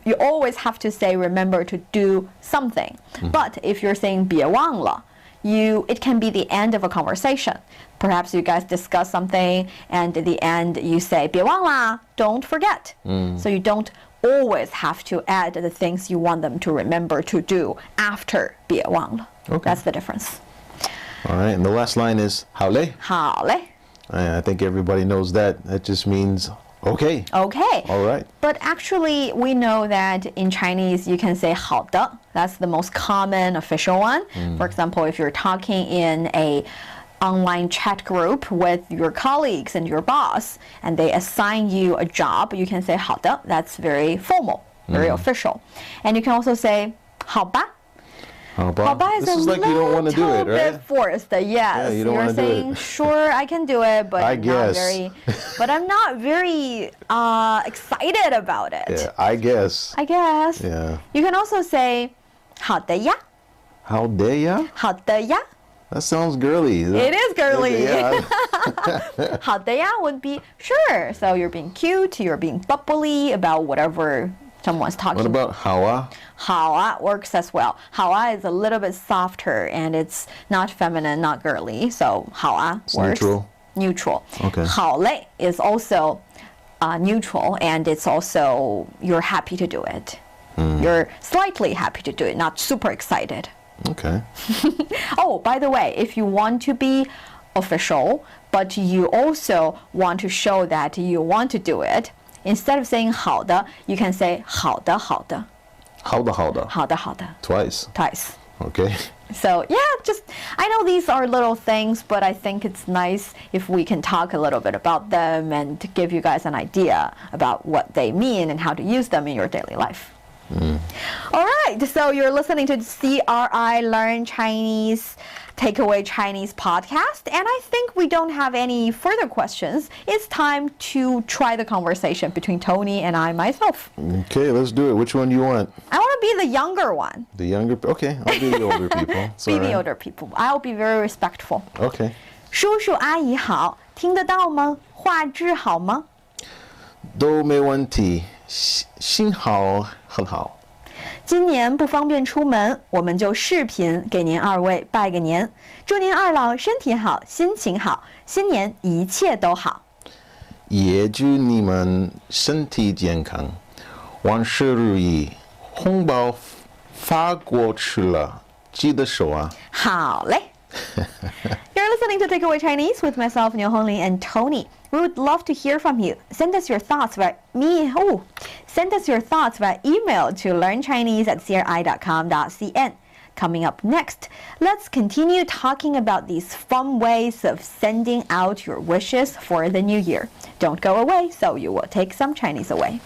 [SPEAKER 1] You always have to say remember to do something. But if you're saying 别忘了, it can be the end of a conversation. Perhaps you guys discuss something and at the end you say 别忘啦, don't forget. So you don't always have to add the things you want them to remember to do after 别忘了.
[SPEAKER 2] Okay.
[SPEAKER 1] That's the difference.
[SPEAKER 2] All right, and the last line is 好嘞.
[SPEAKER 1] 好嘞.
[SPEAKER 2] I think everybody knows that. That just means okay.
[SPEAKER 1] Okay.
[SPEAKER 2] All right.
[SPEAKER 1] But actually, we know that in Chinese, you can say 好的. That's the most common official one. For example, if you're talking in a online chat group with your colleagues and your boss, and they assign you a job, you can say 好的. That's very formal, very official. And you can also say 好吧.
[SPEAKER 2] 好吧
[SPEAKER 1] is
[SPEAKER 2] this is like you don't want to do it, right?
[SPEAKER 1] bit forced, yes.
[SPEAKER 2] Yeah, you don't
[SPEAKER 1] You're saying, sure, I can do it, but I'm not very excited about it.
[SPEAKER 2] Yeah, I guess.
[SPEAKER 1] Yeah. You can also say 好的呀.
[SPEAKER 2] 好的呀?
[SPEAKER 1] 好的呀.
[SPEAKER 2] That sounds girly.
[SPEAKER 1] It is girly.
[SPEAKER 2] Yeah.
[SPEAKER 1] 好的呀 would be sure. So you're being cute, you're being bubbly about whatever someone's talking
[SPEAKER 2] What about 好啊?
[SPEAKER 1] 好啊 works as well. 好啊 is a little bit softer and it's not feminine, not girly. So 好啊 works. Neutral.
[SPEAKER 2] Okay.
[SPEAKER 1] 好嘞 is also neutral and it's also you're happy to do it. You're slightly happy to do it, not super excited.
[SPEAKER 2] Okay.
[SPEAKER 1] Oh, by the way, if you want to be official, but you also want to show that you want to do it, instead of saying 好的, you can say 好的好的.
[SPEAKER 2] 好的好的.
[SPEAKER 1] 好的好的.
[SPEAKER 2] Twice. Okay.
[SPEAKER 1] So yeah, I know these are little things, but I think it's nice if we can talk a little bit about them and give you guys an idea about what they mean and how to use them in your daily life. All right, so you're listening to CRI Learn Chinese Takeaway Chinese podcast, and I think we don't have any further questions. It's time to try the conversation between Tony and myself.
[SPEAKER 2] Okay, let's do it. Which one do you want?
[SPEAKER 1] I want to be the younger one.
[SPEAKER 2] The younger? Okay, I'll be the older people.
[SPEAKER 1] Be the older people. I'll be very respectful.
[SPEAKER 2] Okay.
[SPEAKER 1] 叔叔阿姨好，听得到吗？画质好吗？
[SPEAKER 2] 都没问题，信号很好。
[SPEAKER 1] 今年不方便出门，我们就视频给您二位拜个年，祝您二老身体好，心情好，新年一切都好。
[SPEAKER 2] 也祝你们身体健康，万事如意。红包发过去了，记得收啊。
[SPEAKER 1] 好嘞。You're listening to Takeaway Chinese with myself, Niuniu and Tony. We would love to hear from you. Send us your thoughts via email to learnchinese@cri.com.cn. Coming up next, let's continue talking about these fun ways of sending out your wishes for the new year. Don't go away, so you will take some Chinese away.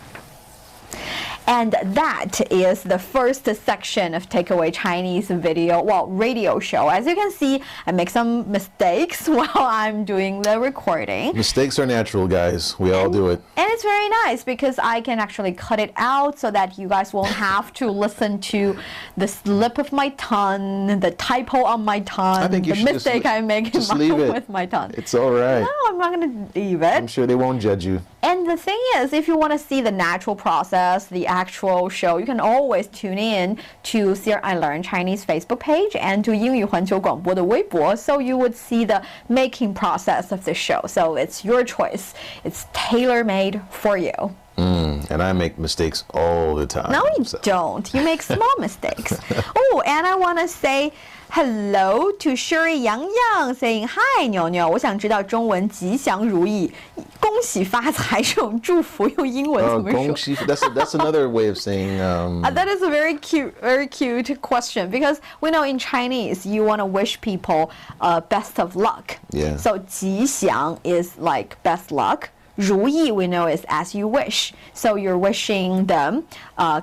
[SPEAKER 1] And that is the first section of Takeaway Chinese radio show. As you can see, I make some mistakes while I'm doing the recording.
[SPEAKER 2] Mistakes are natural, guys. We all do it.
[SPEAKER 1] And it's very nice because I can actually cut it out so that you guys won't have to listen to the slip of my tongue, the typo on my tongue,
[SPEAKER 2] I think you
[SPEAKER 1] the mistake I make with my tongue.
[SPEAKER 2] It's all right.
[SPEAKER 1] No, I'm not going to leave it.
[SPEAKER 2] I'm sure they won't judge you.
[SPEAKER 1] And the thing is, if you want to see the natural process, the actual show, you can always tune in to CRI Learn Chinese Facebook page and to 英语环球广播的微博, so you would see the making process of the show. So it's your choice. It's tailor-made for you.
[SPEAKER 2] And I make mistakes all the time.
[SPEAKER 1] No, you don't. You make small mistakes. Oh, and I want to say hello to Shuri Yang Yang saying, Hi, 牛牛，我想知道中文吉祥如意，恭喜发财这种祝福用英文怎么说？
[SPEAKER 2] 恭喜 that's another way of saying
[SPEAKER 1] that is a very cute question because we know in Chinese you want to wish people best of luck.
[SPEAKER 2] Yeah.
[SPEAKER 1] So 吉祥 is like best luck. 如意 we know is as you wish. So you're wishing them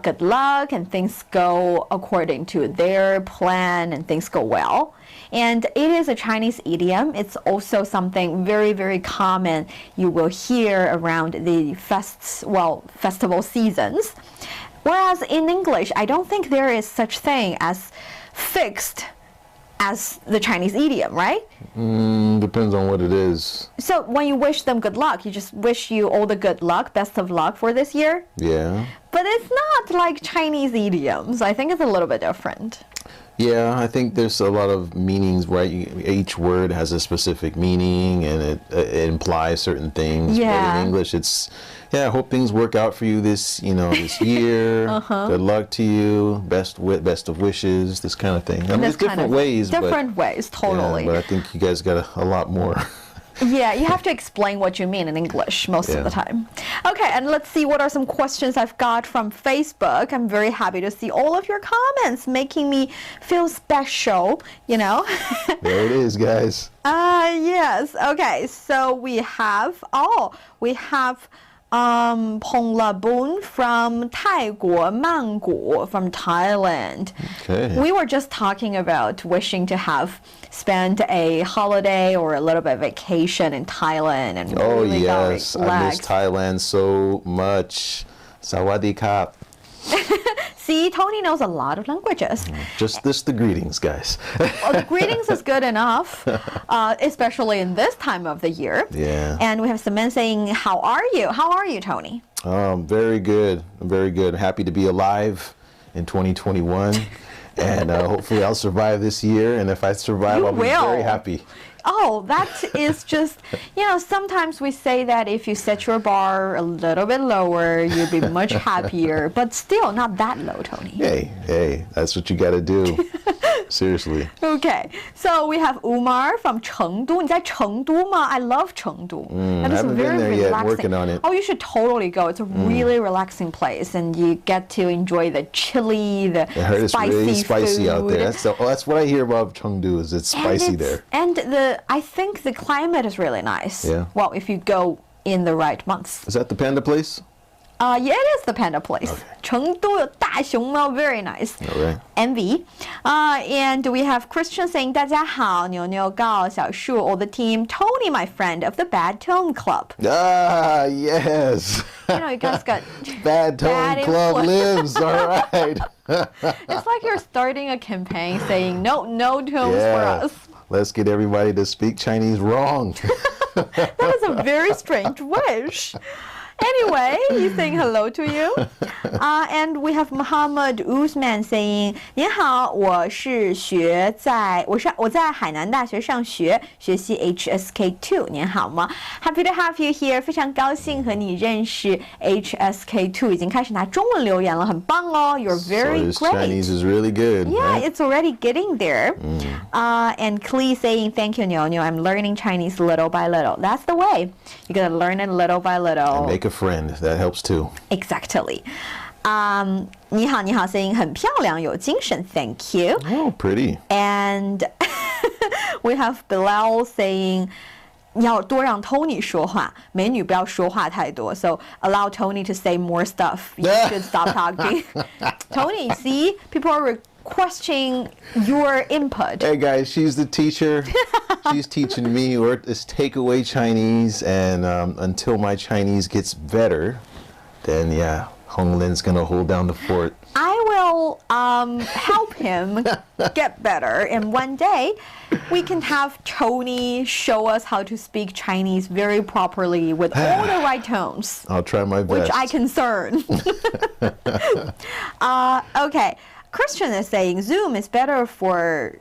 [SPEAKER 1] good luck and things go according to their plan and things go well. And it is a Chinese idiom. It's also something very, very common you will hear around the festival seasons. Whereas in English, I don't think there is such thing as fixed as the Chinese idiom, right?
[SPEAKER 2] Depends on what it is.
[SPEAKER 1] So when you wish them good luck, you just wish you all the good luck, best of luck for this year?
[SPEAKER 2] Yeah.
[SPEAKER 1] But it's not like Chinese idioms. I think it's a little bit different.
[SPEAKER 2] Yeah, I think there's a lot of meanings, right? Each word has a specific meaning and it implies certain things.
[SPEAKER 1] Yeah.
[SPEAKER 2] But in English, it's, I hope things work out for you this year. Good luck to you. Best of wishes, this kind of thing. I mean, there's different ways.
[SPEAKER 1] Different ways, totally.
[SPEAKER 2] Yeah, but I think you guys got a lot more.
[SPEAKER 1] Yeah, you have to explain what you mean in English most of the time. Okay, and let's see what are some questions I've got from Facebook. I'm very happy to see all of your comments, making me feel special, you know.
[SPEAKER 2] There it is, guys.
[SPEAKER 1] Yes. Okay, so we have Pong Labun from 泰国曼谷 from Thailand.
[SPEAKER 2] Okay.
[SPEAKER 1] We were just talking about wishing to have spent a holiday or a little bit of vacation in Thailand and really
[SPEAKER 2] yes, I miss Thailand so much. Sawadee Krap.
[SPEAKER 1] See, Tony knows a lot of languages.
[SPEAKER 2] Just the greetings, guys.
[SPEAKER 1] Well, the greetings is good enough, especially in this time of the year.
[SPEAKER 2] Yeah.
[SPEAKER 1] And we have some men saying, how are you? How are you, Tony?
[SPEAKER 2] Very good. I'm very good. Happy to be alive in 2021. And hopefully I'll survive this year. And if I survive, I'll be very happy.
[SPEAKER 1] Oh, that is just, sometimes we say that if you set your bar a little bit lower, you'll be much happier. But still, not that low, Tony.
[SPEAKER 2] Hey, that's what you got to do. Seriously.
[SPEAKER 1] Okay, so we have Umar from Chengdu. 你在成都吗? I love Chengdu. That is
[SPEAKER 2] haven't
[SPEAKER 1] very
[SPEAKER 2] been there
[SPEAKER 1] relaxing.
[SPEAKER 2] yet, working on it.
[SPEAKER 1] Oh, you should totally go. It's a really relaxing place, and you get to enjoy the chili, the
[SPEAKER 2] I heard it's really spicy
[SPEAKER 1] food.
[SPEAKER 2] out there. That's what I hear about Chengdu is it's spicy there.
[SPEAKER 1] And I think the climate is really nice.
[SPEAKER 2] Yeah.
[SPEAKER 1] Well, if you go in the right months.
[SPEAKER 2] Is that the panda place?
[SPEAKER 1] Yeah, it is the panda place. 成都有大熊猫, very nice.
[SPEAKER 2] All right.
[SPEAKER 1] Envy. And we have Christian saying, 大家好, 牛牛高, 小树, all the team, Tony, my friend of the Bad Tone Club.
[SPEAKER 2] Ah, yes.
[SPEAKER 1] You guys got
[SPEAKER 2] Bad Tone Club lives. All right.
[SPEAKER 1] It's like you're starting a campaign saying, no tones for us.
[SPEAKER 2] Let's get everybody to speak Chinese wrong.
[SPEAKER 1] That is a very strange wish. Anyway, he's saying hello to you. And we have Muhammad Usman saying, 您好，我在海南大学上学，学习 HSK2。您好吗？ Happy to have you here. 非常高兴和你认识 HSK2 已经开始拿中文留言了，很棒哦。You're very
[SPEAKER 2] so
[SPEAKER 1] great.
[SPEAKER 2] Chinese is really good.
[SPEAKER 1] Yeah,
[SPEAKER 2] right?
[SPEAKER 1] it's already getting there. And Klee saying, thank you, Niuniu. I'm learning Chinese little by little. That's the way. You gotta learn it little by little.
[SPEAKER 2] And make a friend. That helps too.
[SPEAKER 1] Exactly. 你好 saying 很漂亮有精神 Thank you.
[SPEAKER 2] Oh, pretty.
[SPEAKER 1] And we have Bilal saying 要多让 Tony 说话，美女不要说话太多 So allow Tony to say more stuff. You should stop talking. Tony, see? People are questioning your input.
[SPEAKER 2] Hey guys, she's the teacher. She's teaching me this takeaway Chinese, and until my Chinese gets better, then Hong Lin's gonna hold down the fort.
[SPEAKER 1] I will help him get better, and one day we can have Tony show us how to speak Chinese very properly with all the right tones.
[SPEAKER 2] I'll try my best.
[SPEAKER 1] Which I concern. Okay, Christian is saying Zoom is better for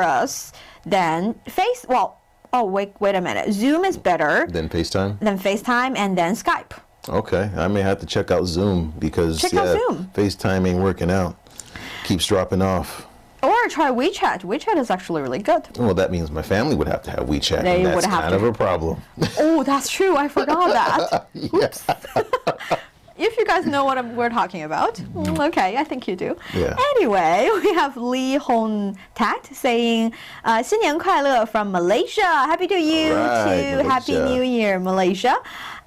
[SPEAKER 1] us than Face. Well, wait a minute. Zoom is better
[SPEAKER 2] than FaceTime
[SPEAKER 1] and then Skype.
[SPEAKER 2] Okay, I may have to check out Zoom because
[SPEAKER 1] Zoom.
[SPEAKER 2] FaceTime ain't working out. Keeps dropping off.
[SPEAKER 1] Or try WeChat. WeChat is actually really good.
[SPEAKER 2] Well, that means my family would have to have WeChat.
[SPEAKER 1] They
[SPEAKER 2] and that's
[SPEAKER 1] would have
[SPEAKER 2] kind
[SPEAKER 1] to.
[SPEAKER 2] of a problem.
[SPEAKER 1] Oh, that's true. I forgot that. Oops.
[SPEAKER 2] Yeah.
[SPEAKER 1] If you guys know what we're talking about, okay, I think you do.
[SPEAKER 2] Yeah.
[SPEAKER 1] Anyway, we have Lee Hong Tat saying, 新年快乐 from Malaysia. Happy to you
[SPEAKER 2] Right,
[SPEAKER 1] too. Happy
[SPEAKER 2] Malaysia.
[SPEAKER 1] New Year, Malaysia.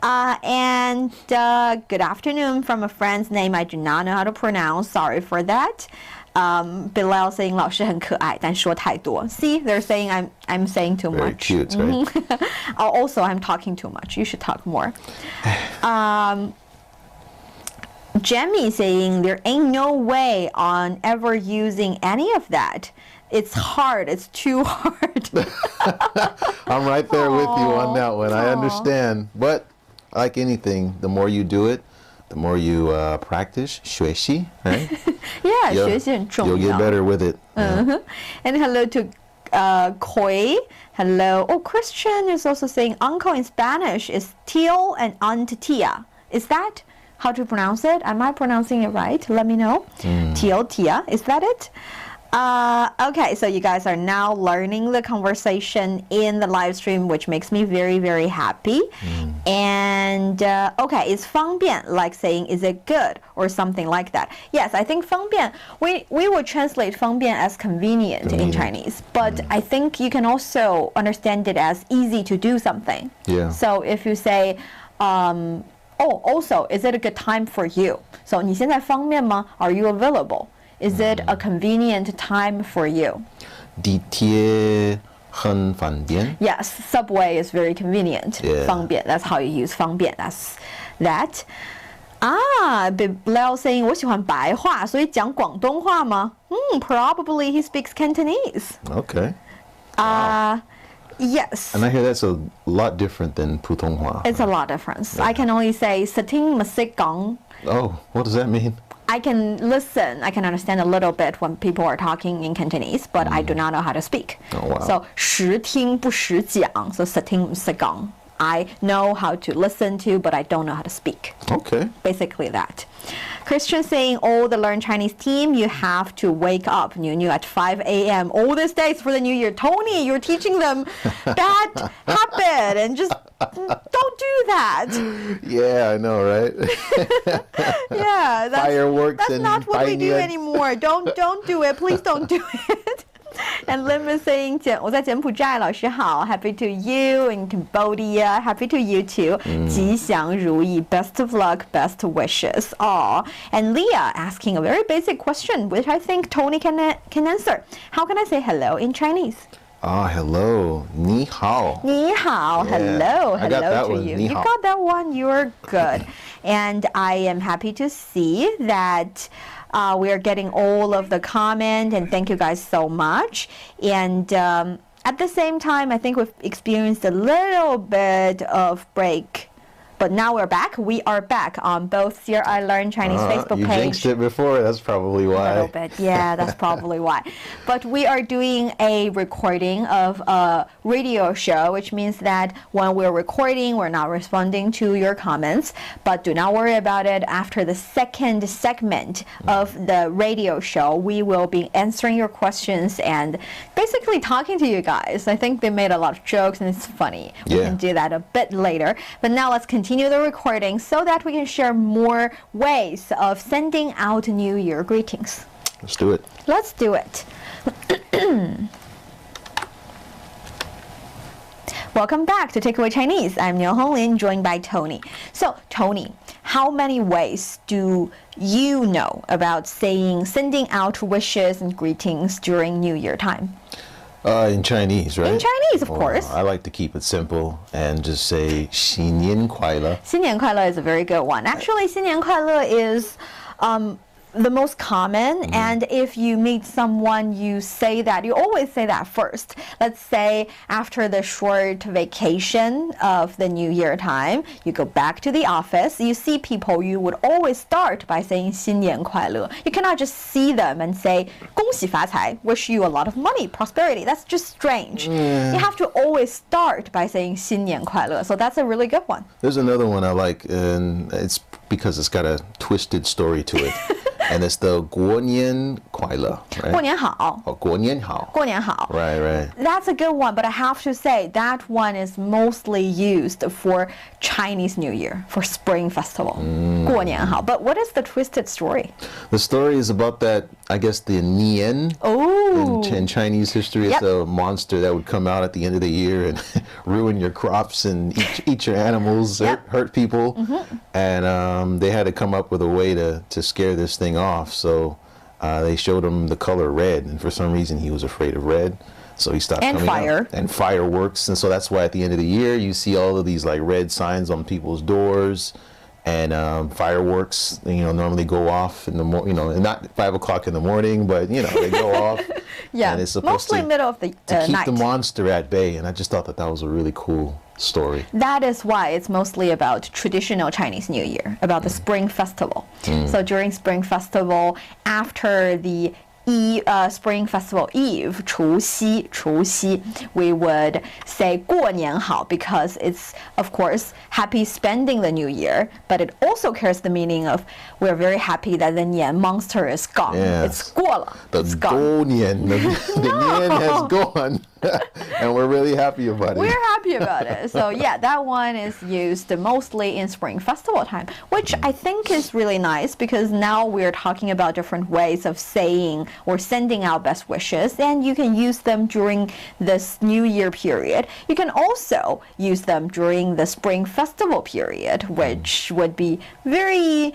[SPEAKER 1] And good afternoon from a friend's name I do not know how to pronounce. Sorry for that. Bilal saying 老师很可爱但说太多 See, they're saying I'm saying too
[SPEAKER 2] Very
[SPEAKER 1] much.
[SPEAKER 2] cute, right?
[SPEAKER 1] Also, I'm talking too much. You should talk more. Jemmy saying there ain't no way on ever using any of that. It's hard. It's too hard.
[SPEAKER 2] I'm right there with you on that one. I understand. But like anything, the more you do it, the more you practice, 学习, right?
[SPEAKER 1] Yeah, 学习很重要.
[SPEAKER 2] You'll get better with it.
[SPEAKER 1] And hello to kuài. Hello. Oh, Christian is also saying uncle in Spanish is tío and aunt tía. Is that how to pronounce it? Am I pronouncing it right? Let me know. Tío, tía. Is that it? Okay, so you guys are now learning the conversation in the live stream, which makes me very, very happy. And okay, is 方便 like saying is it good or something like that? Yes, I think 方便 we would translate 方便 as convenient in Chinese, but I think you can also understand it as easy to do something.
[SPEAKER 2] Yeah.
[SPEAKER 1] So if you say oh, also, is it a good time for you? So 你现在方便吗? Are you available? Is it a convenient time for you?
[SPEAKER 2] 地铁很方便.
[SPEAKER 1] Yes, subway is very convenient.
[SPEAKER 2] Yeah.
[SPEAKER 1] 方便, that's how you use 方便. That's that. Bilal saying 我喜欢白话，所以讲广东话吗? Probably he speaks Cantonese.
[SPEAKER 2] Okay.
[SPEAKER 1] Yes.
[SPEAKER 2] And I hear that's a lot different than 普通话.
[SPEAKER 1] It's a lot difference. I can only say 實聽唔識講.
[SPEAKER 2] Oh, what does that mean?
[SPEAKER 1] I can listen, I can understand a little bit when people are talking in Cantonese, but I do not know how to speak.
[SPEAKER 2] Oh, wow.
[SPEAKER 1] So 實聽不實講, so 實聽唔識講. I know how to listen to, but I don't know how to speak.
[SPEAKER 2] Okay.
[SPEAKER 1] Basically that. Christian saying, all the Learn Chinese team, you have to wake up, Niuniu, at 5 a.m. all these days for the new year. Tony, you're teaching them that habit and just don't do that.
[SPEAKER 2] Yeah, I know, right?
[SPEAKER 1] Yeah,
[SPEAKER 2] Fireworks
[SPEAKER 1] that's
[SPEAKER 2] and
[SPEAKER 1] not what we do
[SPEAKER 2] nián.
[SPEAKER 1] anymore. Don't do it. Please don't do it. And Lim is saying, 我在柬埔寨，老师好 Happy to you in Cambodia. Happy to you too. 吉祥如意 Best of luck, best wishes. Aw. And Leah asking a very basic question, which I think Tony can answer. How can I say hello in Chinese?
[SPEAKER 2] Hello. Ni hao.
[SPEAKER 1] Ni hao.
[SPEAKER 2] Yeah,
[SPEAKER 1] Hello.
[SPEAKER 2] I got that
[SPEAKER 1] to
[SPEAKER 2] one.
[SPEAKER 1] you.
[SPEAKER 2] Ni
[SPEAKER 1] You
[SPEAKER 2] hao.
[SPEAKER 1] got that one. You're good. And I am happy to see that we are getting all of the comment, and thank you guys so much. And at the same time, I think we've experienced a little bit of break. But now we're back. We are back on both CRI Learn Chinese Facebook
[SPEAKER 2] You
[SPEAKER 1] page.
[SPEAKER 2] jinxed it before. That's probably why.
[SPEAKER 1] A little bit. Yeah, that's probably why. But we are doing a recording of a radio show, which means that when we're recording, we're not responding to your comments. But do not worry about it. After the second segment of the radio show, we will be answering your questions and basically talking to you guys. I think they made a lot of jokes and it's funny. We can do that a bit later. But now let's continue the recording so that we can share more ways of sending out New Year greetings.
[SPEAKER 2] Let's do it.
[SPEAKER 1] Let's do it. Welcome back to Takeaway Chinese. I'm Niu Honglin, joined by Tony. So, Tony, how many ways do you know about sending out wishes and greetings during New Year time?
[SPEAKER 2] In Chinese, right?
[SPEAKER 1] In Chinese, of course.
[SPEAKER 2] I like to keep it simple and just say 新年快乐.
[SPEAKER 1] 新年快乐 is a very good one. Actually, 新年快乐 is the most common, and if you meet someone, you say that. You always say that first. Let's say after the short vacation of the New Year time, you go back to the office, you see people, you would always start by saying 新年快乐. You cannot just see them and say 恭喜发财, wish you a lot of money, prosperity. That's just strange. You have to always start by saying 新年快乐. So that's a really good one.
[SPEAKER 2] There's another one I like, and it's because it's got a twisted story to it. And it's the 过年快乐, right?
[SPEAKER 1] 过年好.
[SPEAKER 2] Oh, 过年好.
[SPEAKER 1] 过年好.
[SPEAKER 2] Right, right.
[SPEAKER 1] That's a good one, but I have to say that one is mostly used for Chinese New Year, for Spring Festival. 过年好. But what is the twisted story?
[SPEAKER 2] The story is about that, I guess, the nián.
[SPEAKER 1] Oh.
[SPEAKER 2] In Chinese history, it's a monster that would come out at the end of the year and ruin your crops and eat your animals, hurt people. And they had to come up with a way to scare this thing off. So they showed him the color red, and for some reason he was afraid of red. So he stopped coming out. And fireworks. And so that's why at the end of the year you see all of these like red signs on people's doors. And fireworks, normally go off in the not 5 o'clock in the morning, but they go off.
[SPEAKER 1] And
[SPEAKER 2] it's supposed
[SPEAKER 1] mostly middle of the
[SPEAKER 2] to keep
[SPEAKER 1] night.
[SPEAKER 2] the monster at bay. And I just thought that was a really cool story.
[SPEAKER 1] That is why it's mostly about traditional Chinese New Year, about the Spring Festival. So during Spring Festival, after the Spring Festival Eve, 除夕, we would say 过年好 because it's, of course, happy spending the new year, but it also carries the meaning of we're very happy that the nián monster is gone.
[SPEAKER 2] Yes.
[SPEAKER 1] It's 过了.
[SPEAKER 2] It's gone. The nián has gone. And we're really happy about it.
[SPEAKER 1] We're happy about it. So yeah, that one is used mostly in Spring Festival time, which I think is really nice because now we're talking about different ways of saying or sending out best wishes, and you can use them during this New Year period. You can also use them during the Spring Festival period, which would be very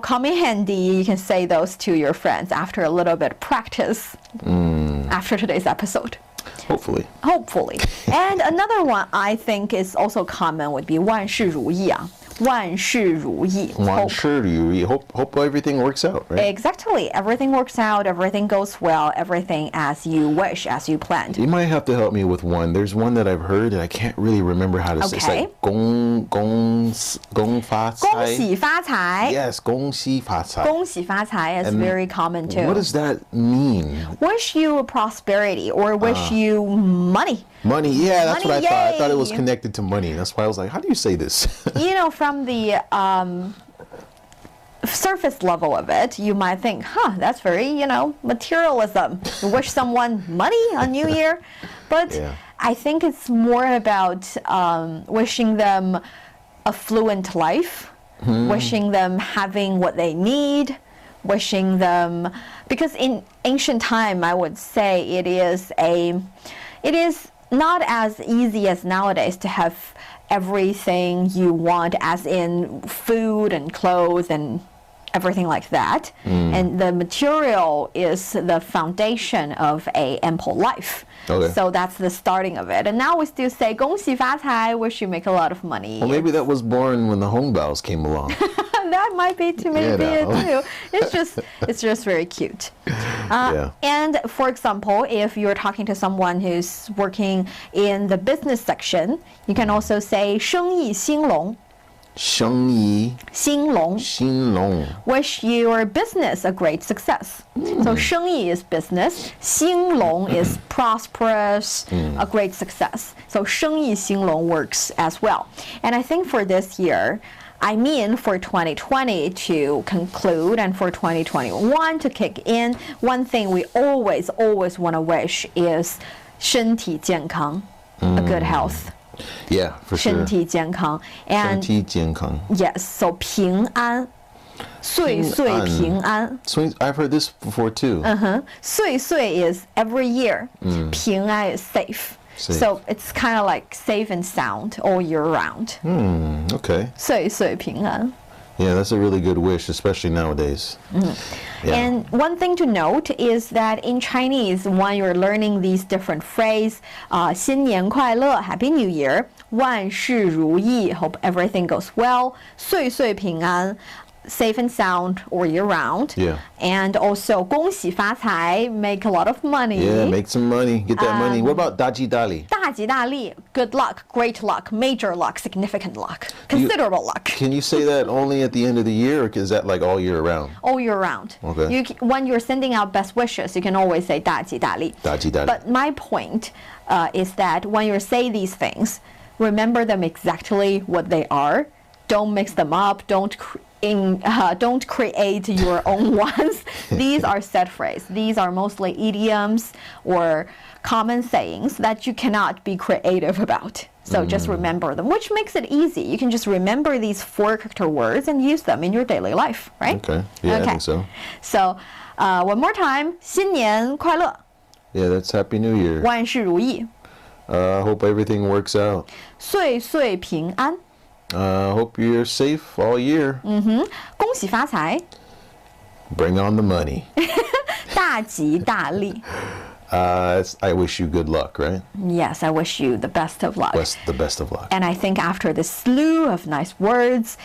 [SPEAKER 1] come in handy. You can say those to your friends after a little bit of practice after today's episode.
[SPEAKER 2] Hopefully.
[SPEAKER 1] And another one I think is also common would be 万事如意啊. 万事如意.
[SPEAKER 2] 万事如意. Hope everything works out, right?
[SPEAKER 1] Exactly. Everything works out, everything goes well, everything as you wish, as you planned.
[SPEAKER 2] You might have to help me with one. There's one that I've heard and I can't really remember how to say. It's like 恭发财.
[SPEAKER 1] 恭喜发财.
[SPEAKER 2] Yes, 恭喜发财.
[SPEAKER 1] 恭喜发财 is very common too.
[SPEAKER 2] What does that mean?
[SPEAKER 1] Wish you prosperity or wish you money.
[SPEAKER 2] Money, yeah, that's
[SPEAKER 1] money,
[SPEAKER 2] what I thought. I thought it was
[SPEAKER 1] yay.
[SPEAKER 2] connected to money. That's why I was like, how do you say this?
[SPEAKER 1] From the surface level of it, you might think, that's very, materialism. You wish someone money on New Year. But I think it's more about wishing them a fluent life, wishing them having what they need, wishing them, because in ancient time, I would say it is not as easy as nowadays to have everything you want, as in food and clothes and everything like that. And the material is the foundation of an ample life.
[SPEAKER 2] Okay.
[SPEAKER 1] So that's the starting of it. And now we still say 恭喜发财, wish you make a lot of money.
[SPEAKER 2] Well, maybe that was born when the hongbells came along.
[SPEAKER 1] That might be too it too. It's just very cute. And for example, if you're talking to someone who's working in the business section, you can also say 生意兴隆.
[SPEAKER 2] 生意
[SPEAKER 1] 兴隆.
[SPEAKER 2] 兴隆.
[SPEAKER 1] Wish your business a great success. So 生意 is business, 兴隆 is prosperous, a great success. So 生意兴隆 works as well. And I think for this year, I mean for 2020 to conclude and for 2021 to kick in, one thing we always want to wish is 身体健康, a good health.
[SPEAKER 2] Yeah, for sure.
[SPEAKER 1] 身体健康. And
[SPEAKER 2] 身体健康.
[SPEAKER 1] yes, so 平安. 岁岁平安.
[SPEAKER 2] I've heard this before too.
[SPEAKER 1] 岁岁 is every year. 平安 is safe. So it's kind of like safe and sound all year round.
[SPEAKER 2] Okay.
[SPEAKER 1] 岁岁平安.
[SPEAKER 2] Yeah, that's a really good wish, especially nowadays. Yeah.
[SPEAKER 1] And one thing to note is that in Chinese, when you're learning these different phrases, 新年快乐, Happy New Year, 万事如意, hope everything goes well, 岁岁平安, safe and sound all year round.
[SPEAKER 2] Yeah.
[SPEAKER 1] And also 恭喜发财, make a lot of money.
[SPEAKER 2] Yeah, make some money, get that money. What about 大吉大利?
[SPEAKER 1] 大吉大利, good luck, great luck, major luck, significant luck, considerable luck.
[SPEAKER 2] Can you say that only at the end of the year, or is that like all year round?
[SPEAKER 1] All year round.
[SPEAKER 2] Okay.
[SPEAKER 1] When you're sending out best wishes, you can always say 大吉大利.
[SPEAKER 2] 大吉大利.
[SPEAKER 1] But my point is that when you say these things, remember them exactly what they are. don't mix them up. Don't create your own ones. These are set phrase. These are mostly idioms or common sayings that you cannot be creative about. So just remember them, which makes it easy. You can just remember these 4-character words and use them in your daily life, right?
[SPEAKER 2] Okay. Yeah, I think so.
[SPEAKER 1] So, one more time. 新年快乐.
[SPEAKER 2] Yeah, that's Happy New Year.
[SPEAKER 1] 万事如意.
[SPEAKER 2] Hope everything works out.
[SPEAKER 1] 岁岁平安.
[SPEAKER 2] Hope you're safe all year.
[SPEAKER 1] 恭喜发财.
[SPEAKER 2] Bring on the money.
[SPEAKER 1] 大吉大利.
[SPEAKER 2] I wish you good luck, right?
[SPEAKER 1] Yes, I wish you the best of luck.
[SPEAKER 2] The best of luck.
[SPEAKER 1] And I think after this slew of nice words,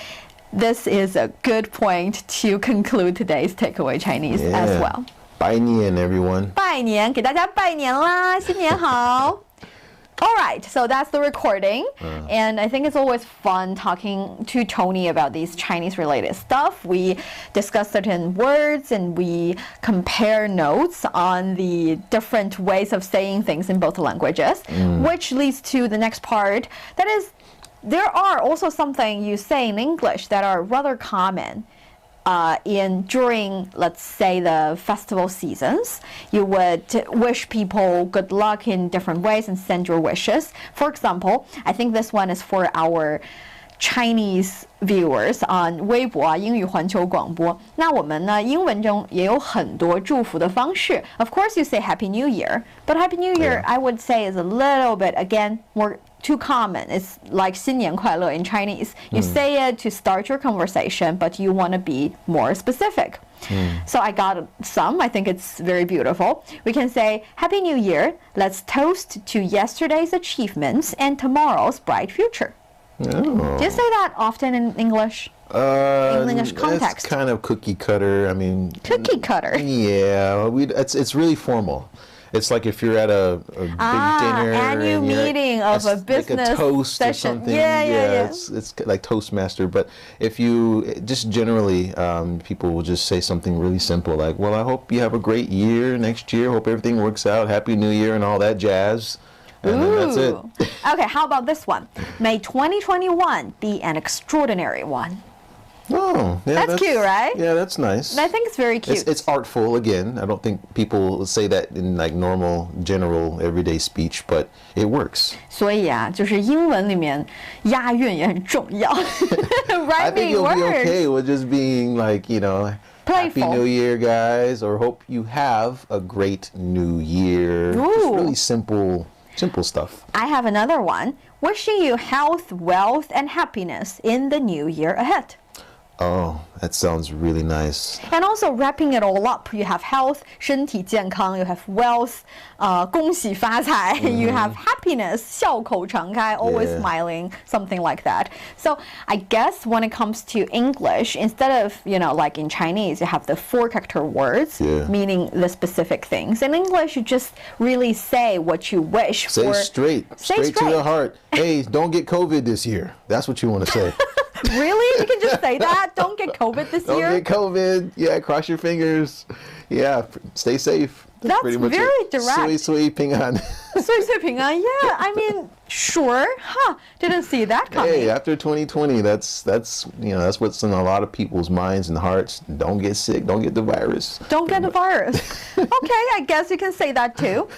[SPEAKER 1] this is a good point to conclude today's takeaway Chinese as well.
[SPEAKER 2] 拜年, everyone.
[SPEAKER 1] 拜年，给大家拜年啦，新年好。All right, so that's the recording. And I think it's always fun talking to Tony about these Chinese-related stuff. We discuss certain words and we compare notes on the different ways of saying things in both languages, which leads to the next part. That is, there are also something you say in English that are rather common. During, let's say, the festival seasons, you would wish people good luck in different ways and send your wishes. For example, I think this one is for our Chinese viewers on 微博啊，英语环球广播。那我们呢，英文中也有很多祝福的方式。Of course, you say Happy New Year, but Happy New Year, I would say, is a little bit, again, more too common. It's like 新年快乐 in Chinese. You say it to start your conversation, but you want to be more specific. So I got some. I think it's very beautiful. We can say, Happy New Year. Let's toast to yesterday's achievements and tomorrow's bright future.
[SPEAKER 2] Oh.
[SPEAKER 1] Do you say that often in English? English context.
[SPEAKER 2] It's kind of cookie cutter. I mean,
[SPEAKER 1] Cookie cutter.
[SPEAKER 2] Yeah, it's really formal. It's like if you're at a big dinner,
[SPEAKER 1] annual meeting of a business
[SPEAKER 2] like a toast
[SPEAKER 1] session.
[SPEAKER 2] or something.
[SPEAKER 1] Yeah.
[SPEAKER 2] It's like Toastmaster. But if you just generally, people will just say something really simple like, "Well, I hope you have a great year next year. Hope everything works out. Happy New Year," and all that jazz. And then that's it.
[SPEAKER 1] Okay, how about this one? May 2021 be an extraordinary one.
[SPEAKER 2] Oh, yeah,
[SPEAKER 1] That's cute, right?
[SPEAKER 2] Yeah, that's nice.
[SPEAKER 1] I think it's very cute.
[SPEAKER 2] It's artful again. I don't think people say that in like normal, general, everyday speech, but it works.
[SPEAKER 1] 所以啊，就是英文里面押韵也很重要。
[SPEAKER 2] I think you'll be okay with just being like,
[SPEAKER 1] Playful.
[SPEAKER 2] Happy New Year, guys, or hope you have a great new year. Just really simple stuff.
[SPEAKER 1] I have another one. Wishing you health, wealth, and happiness in the new year ahead.
[SPEAKER 2] Oh, that sounds really nice.
[SPEAKER 1] And also wrapping it all up, you have health, 身体健康, you have wealth, 恭喜发财, you have happiness, 笑口常开, always smiling, something like that. So I guess when it comes to English, instead of, like in Chinese, you have the 4-character words, meaning the specific things. In English, you just really say what you wish
[SPEAKER 2] say
[SPEAKER 1] for.
[SPEAKER 2] Straight to the heart. Hey, don't get COVID this year. That's what you want to say.
[SPEAKER 1] Really? You can just say that? Don't get COVID this year?
[SPEAKER 2] Don't get COVID. Yeah, cross your fingers. Yeah, stay safe.
[SPEAKER 1] That's
[SPEAKER 2] pretty much
[SPEAKER 1] very
[SPEAKER 2] it.
[SPEAKER 1] direct.
[SPEAKER 2] 岁岁平安.
[SPEAKER 1] 岁岁平安, yeah. I mean, sure. Didn't see that coming.
[SPEAKER 2] Hey, after 2020, that's what's in a lot of people's minds and hearts. Don't get sick. Don't get the virus.
[SPEAKER 1] Don't get the virus. Okay, I guess you can say that too.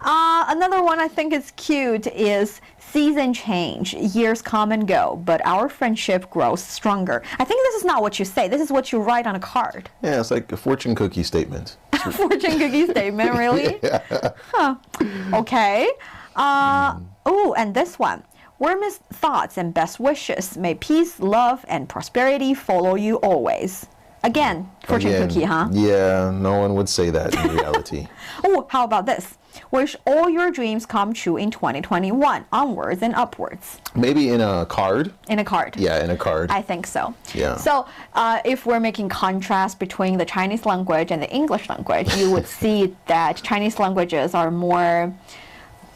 [SPEAKER 1] Another one I think is cute is season change. Years come and go, but our friendship grows stronger. I think this is not what you say. This is what you write on a card.
[SPEAKER 2] Yeah, it's like a fortune cookie statement.
[SPEAKER 1] Fortune cookie statement, really? Okay. And this one. Warmest thoughts and best wishes. May peace, love, and prosperity follow you always. Again, fortune cookie, huh?
[SPEAKER 2] Yeah, no one would say that in reality.
[SPEAKER 1] How about this? Wish all your dreams come true in 2021, onwards and upwards.
[SPEAKER 2] Maybe in a card?
[SPEAKER 1] In a card.
[SPEAKER 2] Yeah, in a card.
[SPEAKER 1] I think so.
[SPEAKER 2] Yeah.
[SPEAKER 1] So if we're making contrast between the Chinese language and the English language, you would see that Chinese languages are more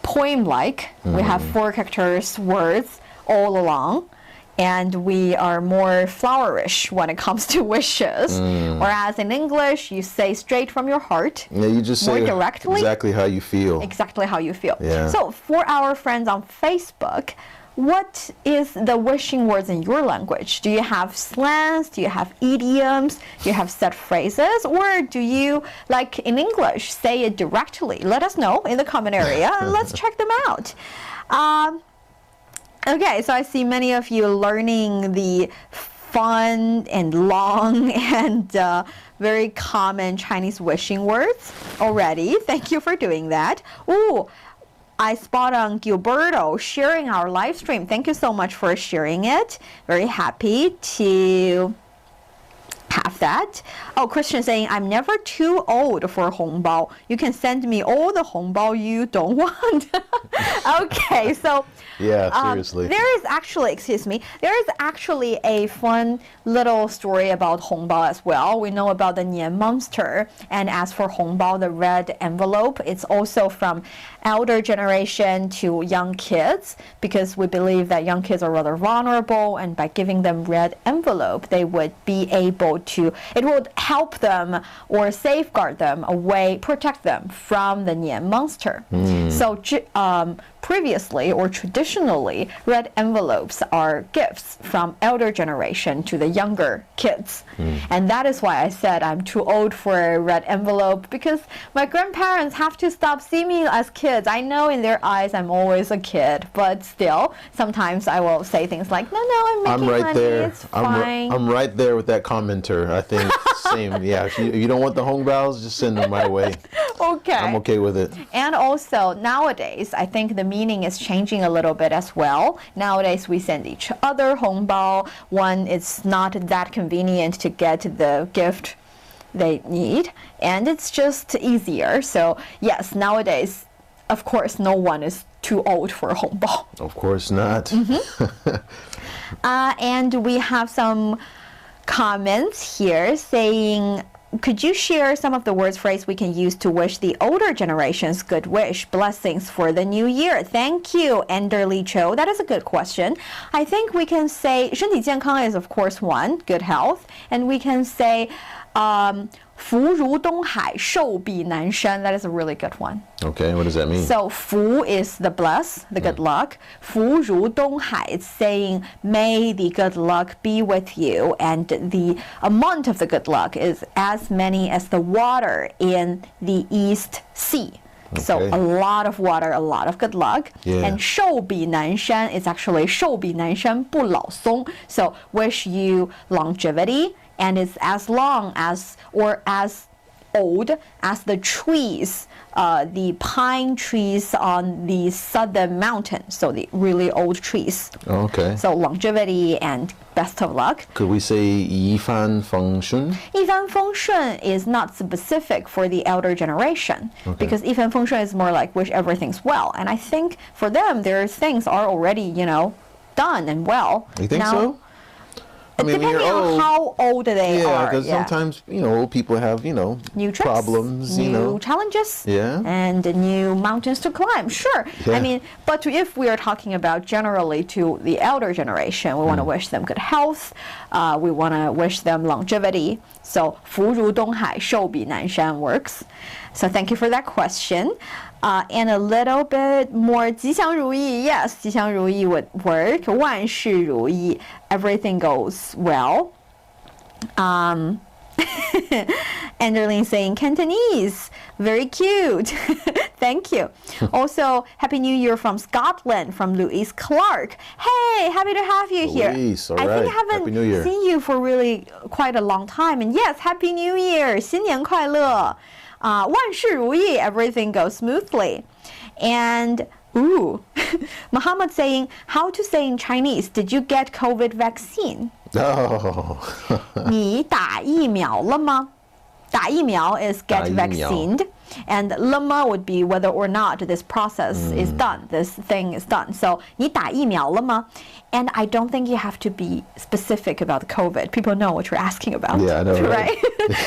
[SPEAKER 1] poem-like. We have 4 characters, words all along. And we are more flowerish when it comes to wishes. Whereas in English, you say straight from your heart.
[SPEAKER 2] Yeah, you just say
[SPEAKER 1] directly.
[SPEAKER 2] Exactly how you feel.
[SPEAKER 1] Exactly how you feel.
[SPEAKER 2] Yeah.
[SPEAKER 1] So for our friends on Facebook, what is the wishing words in your language? Do you have slangs? Do you have idioms? Do you have set phrases? Or do you, like in English, say it directly? Let us know in the comment area and let's check them out. Okay, so I see many of you learning the fun and long and very common Chinese wishing words already. Thank you for doing that. Ooh, I spot on Gilberto sharing our live stream. Thank you so much for sharing it. Very happy to have that. Oh, Christian saying, I'm never too old for 红包. You can send me all the 红包 you don't want. Okay, so
[SPEAKER 2] yeah, seriously.
[SPEAKER 1] There is actually a fun little story about 红包 as well. We know about the nián monster. And as for 红包, the red envelope, it's also from elder generation to young kids, because we believe that young kids are rather vulnerable, and by giving them red envelope, they would be able to, it would help them or safeguard them away, protect them from the nián monster. So previously or traditionally, red envelopes are gifts from elder generation to the younger kids. And that is why I said I'm too old for a red envelope, because my grandparents have to stop seeing me as kids. I know in their eyes I'm always a kid, but still, sometimes I will say things like, no, I'm making money, it's fine.
[SPEAKER 2] I'm right there with that commenter. I think same. Yeah, if you don't want the hongbao, just send them my way.
[SPEAKER 1] Okay.
[SPEAKER 2] I'm okay with it.
[SPEAKER 1] And also, nowadays, I think the meaning is changing a little bit as well. Nowadays, we send each other hongbao when it's not that convenient to get the gift they need, and it's just easier. So yes, nowadays, of course, no one is too old for 红包.
[SPEAKER 2] Of course not.
[SPEAKER 1] And we have some comments here saying, could you share some of the words phrase we can use to wish the older generations good wish, blessings for the new year? Thank you, Enderly Cho. That is a good question. I think we can say 身体健康 is of course one, good health, and we can say 福如东海，寿比南山. That is a really good one.
[SPEAKER 2] Okay, what does that mean?
[SPEAKER 1] So 福 is the bless, the good luck. 福如东海, it's saying may the good luck be with you, and the amount of the good luck is as many as the water in the East Sea. Okay. So a lot of water, a lot of good luck.
[SPEAKER 2] Yeah.
[SPEAKER 1] And 寿比南山 is actually 寿比南山不老松. So wish you longevity, and it's as long as or as old as the trees, the pine trees on the southern mountain. So the really old trees.
[SPEAKER 2] Okay.
[SPEAKER 1] So longevity and best of luck.
[SPEAKER 2] Could we say 一帆风顺?
[SPEAKER 1] 一帆风顺 is not specific for the elder generation,
[SPEAKER 2] okay.
[SPEAKER 1] because 一帆风顺 is more like wish everything's well. And I think for them, their things are already, done and well.
[SPEAKER 2] You think so? I mean,
[SPEAKER 1] depending on how old they are.
[SPEAKER 2] Yeah, because sometimes, old people have,
[SPEAKER 1] new trips,
[SPEAKER 2] problems,
[SPEAKER 1] new challenges,
[SPEAKER 2] and
[SPEAKER 1] new mountains to climb. Sure.
[SPEAKER 2] Yeah.
[SPEAKER 1] I mean, but if we are talking about generally to the elder generation, we want to wish them good health. We want to wish them longevity. So, 福如东海，寿比南山 works. So thank you for that question. And a little bit more 吉祥如意. Yes, 吉祥如意 would work. 万事如意. Everything goes well. Enderlin saying Cantonese. Very cute. Thank you. Also, Happy New Year from Scotland, from Louise Clark. Hey, happy to have you here.
[SPEAKER 2] Louise, all
[SPEAKER 1] I
[SPEAKER 2] right.
[SPEAKER 1] think I haven't
[SPEAKER 2] Happy New Year.
[SPEAKER 1] seen you for really quite a long time. And yes, Happy New Year. 新年快乐. 万事如意, everything goes smoothly. And, Muhammad saying, how to say in Chinese, did you get COVID vaccine?
[SPEAKER 2] Oh.
[SPEAKER 1] 你打疫苗了吗? 打疫苗 is get vaccinated. And lema would be whether or not this process is done, this thing is done. So, 你打疫苗了吗? And I don't think you have to be specific about COVID. People know what you're asking about.
[SPEAKER 2] Yeah, I know,
[SPEAKER 1] right?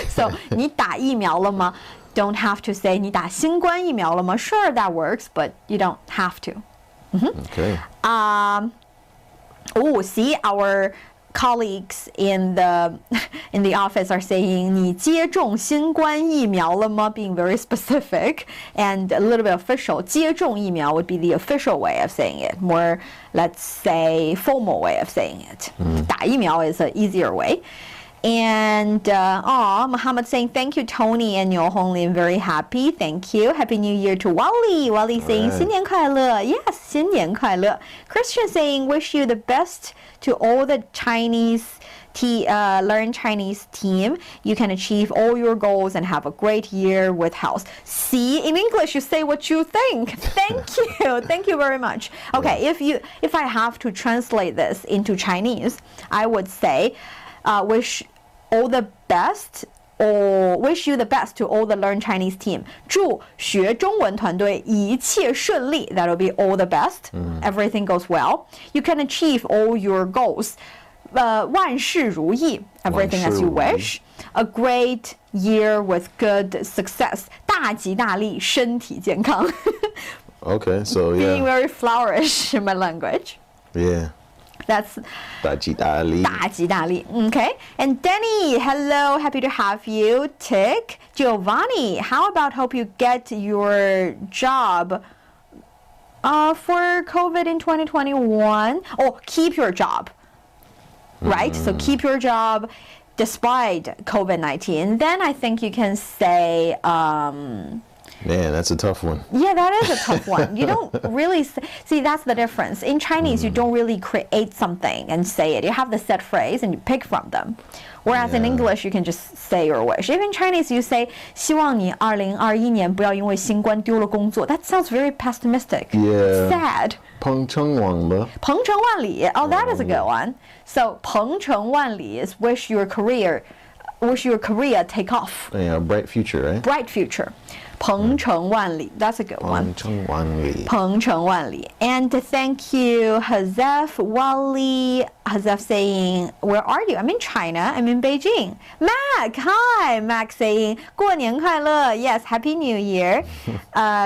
[SPEAKER 1] So, 你打疫苗了吗? Don't have to say 你打新冠疫苗了吗? Sure, that works, but you don't have to.
[SPEAKER 2] Okay.
[SPEAKER 1] See, our colleagues in the office are saying 你接种新冠疫苗了吗? Being very specific and a little bit official. 接种疫苗 would be the official way of saying it. More, let's say, formal way of saying it. 打疫苗 is an easier way. And Muhammad saying thank you Tony and Niu Honglin, very happy, thank you, happy new year to Wally saying 新年快乐, yes, 新年快乐. Christian saying wish you the best to all the Chinese learn Chinese team. You can achieve all your goals and have a great year with health. See, in English you say what you think. Thank you very much. Okay, if I have to translate this into Chinese, I would say wish all the best or wish you the best to all the Learn Chinese team. 祝学中文团队一切顺利. That'll be all the best. Everything goes well. You can achieve all your goals. 万事如意. Everything as you wish. A great year with good success. 大吉大利, 身体健康.
[SPEAKER 2] Okay, so yeah.
[SPEAKER 1] Being very flourish in my language.
[SPEAKER 2] Yeah.
[SPEAKER 1] That's
[SPEAKER 2] 大吉大利.
[SPEAKER 1] 大吉大利. Okay. And Denny, hello, happy to have you. Tick. Giovanni, how about hope you get your job for COVID in 2021? Or keep your job, right? So keep your job despite COVID-19. Then I think you can say...
[SPEAKER 2] Man, that's a tough one.
[SPEAKER 1] Yeah, that is a tough one. You don't really see, that's the difference. In Chinese, you don't really create something and say it. You have the set phrase and you pick from them. Whereas in English, you can just say your wish. Even in Chinese, you say 希望你2021年不要因为新冠丢了工作. That sounds very pessimistic.
[SPEAKER 2] Yeah.
[SPEAKER 1] Sad.
[SPEAKER 2] 鹏程万里.
[SPEAKER 1] 鹏程万里. Oh, that is a good one. So 鹏程万里 is wish your career take off.
[SPEAKER 2] Yeah, bright future, right?
[SPEAKER 1] Bright future. 鹏程万里. That's a good one.
[SPEAKER 2] 鹏程万里.
[SPEAKER 1] 鹏程万里. And thank you, Hazef Wali. Hazef saying, where are you? I'm in China. I'm in Beijing. Mac, hi. Mac saying, 过年快乐. Yes, Happy New Year.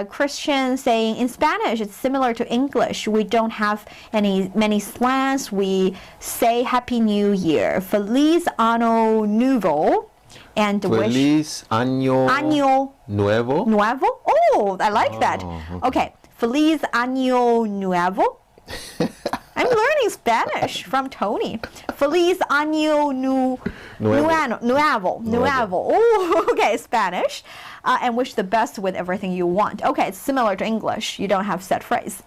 [SPEAKER 1] Christian saying, in Spanish, it's similar to English. We don't have many slangs. We say Happy New Year. Feliz Año Nuevo. And
[SPEAKER 2] Feliz Año Nuevo.
[SPEAKER 1] Nuevo? Oh, I like that. Okay. Feliz Año Nuevo. I'm learning Spanish from Tony. Feliz Año Nuevo. Oh, okay, Spanish. And wish the best with everything you want. Okay, it's similar to English. You don't have set phrase.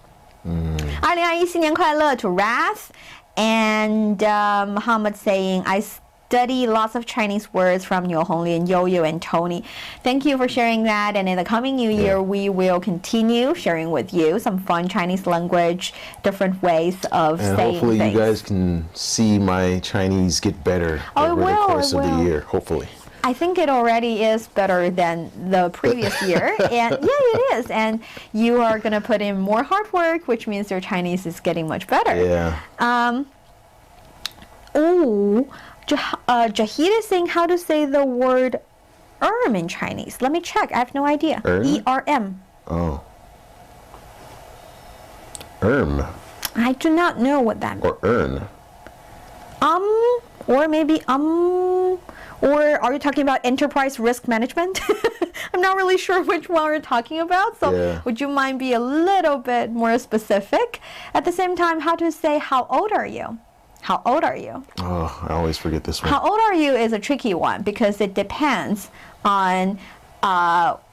[SPEAKER 1] 2021新年快乐 to Wrath. And Muhammad saying, I study lots of Chinese words from Niu Honglin, Niuniu and Tony. Thank you for sharing that. And in the coming new year, we will continue sharing with you some fun Chinese language, different ways of saying things.
[SPEAKER 2] Hopefully you guys can see my Chinese get better over the course of the year, hopefully.
[SPEAKER 1] I think it already is better than the previous year. And yeah, it is. And you are going to put in more hard work, which means your Chinese is getting much better.
[SPEAKER 2] Yeah.
[SPEAKER 1] Jahid is saying how to say the word in Chinese. Let me check. I have no idea. E-R-M.
[SPEAKER 2] Oh.
[SPEAKER 1] I do not know what that means.
[SPEAKER 2] Or earn.
[SPEAKER 1] Or maybe or are you talking about enterprise risk management? I'm not really sure which one we're talking about. So would you mind be a little bit more specific? At the same time, how to say how old are you? How old are you?
[SPEAKER 2] Oh, I always forget this one.
[SPEAKER 1] How old are you is a tricky one because it depends on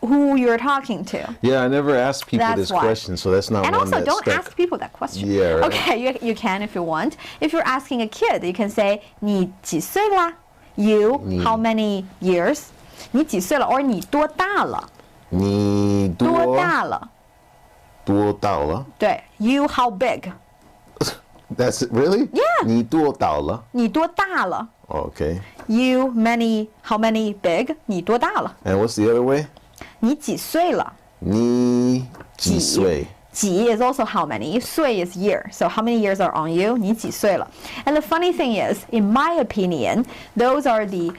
[SPEAKER 1] who you're talking to.
[SPEAKER 2] Yeah, I never ask people this question, so that's not
[SPEAKER 1] and
[SPEAKER 2] one
[SPEAKER 1] also,
[SPEAKER 2] that's
[SPEAKER 1] don't
[SPEAKER 2] stuck.
[SPEAKER 1] ask people that question.
[SPEAKER 2] Yeah, right.
[SPEAKER 1] Okay, you can if you want. If you're asking a kid, you can say 你几岁啦? You, how many years? 你几岁了 or 你多大了?
[SPEAKER 2] 你多大了? 多大了?
[SPEAKER 1] 对, you how big?
[SPEAKER 2] That's it, really?
[SPEAKER 1] Yeah.
[SPEAKER 2] 你多大了?
[SPEAKER 1] 你多大了?
[SPEAKER 2] Okay.
[SPEAKER 1] You how many big? 你多大了?
[SPEAKER 2] And what's the other way?
[SPEAKER 1] 你几岁了?
[SPEAKER 2] 你几岁?
[SPEAKER 1] 几 is also how many. 岁 is year. So how many years are on you? 你几岁了? And the funny thing is, in my opinion, those are the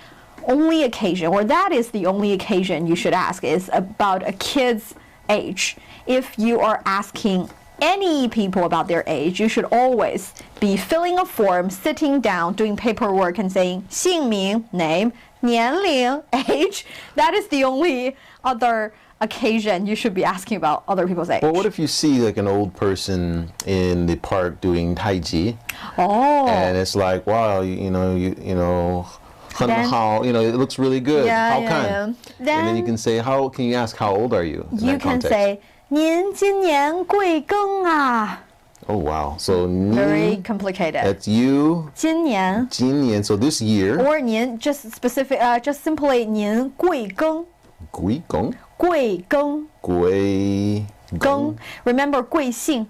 [SPEAKER 1] only occasion, or that is the only occasion you should ask is about a kid's age. If you are asking any people about their age, you should always be filling a form, sitting down, doing paperwork, and saying 姓名 name, 年龄 age. That is the only other occasion you should be asking about other people's age.
[SPEAKER 2] Well, what if you see like an old person in the park doing Tai Chi?
[SPEAKER 1] Oh.
[SPEAKER 2] And it's like, wow, you know, 很好, you know, it looks really good.
[SPEAKER 1] Yeah,
[SPEAKER 2] how
[SPEAKER 1] yeah,
[SPEAKER 2] can?
[SPEAKER 1] yeah.
[SPEAKER 2] And then you can say, how can you ask how old are you?
[SPEAKER 1] You can say 您今年贵庚啊?
[SPEAKER 2] Oh wow. So
[SPEAKER 1] Very complicated.
[SPEAKER 2] That's you.
[SPEAKER 1] 今年.
[SPEAKER 2] 今年, so this year.
[SPEAKER 1] Or 您 just simply 您贵庚.
[SPEAKER 2] 贵庚.
[SPEAKER 1] 贵庚.
[SPEAKER 2] 贵庚.
[SPEAKER 1] Remember 贵姓.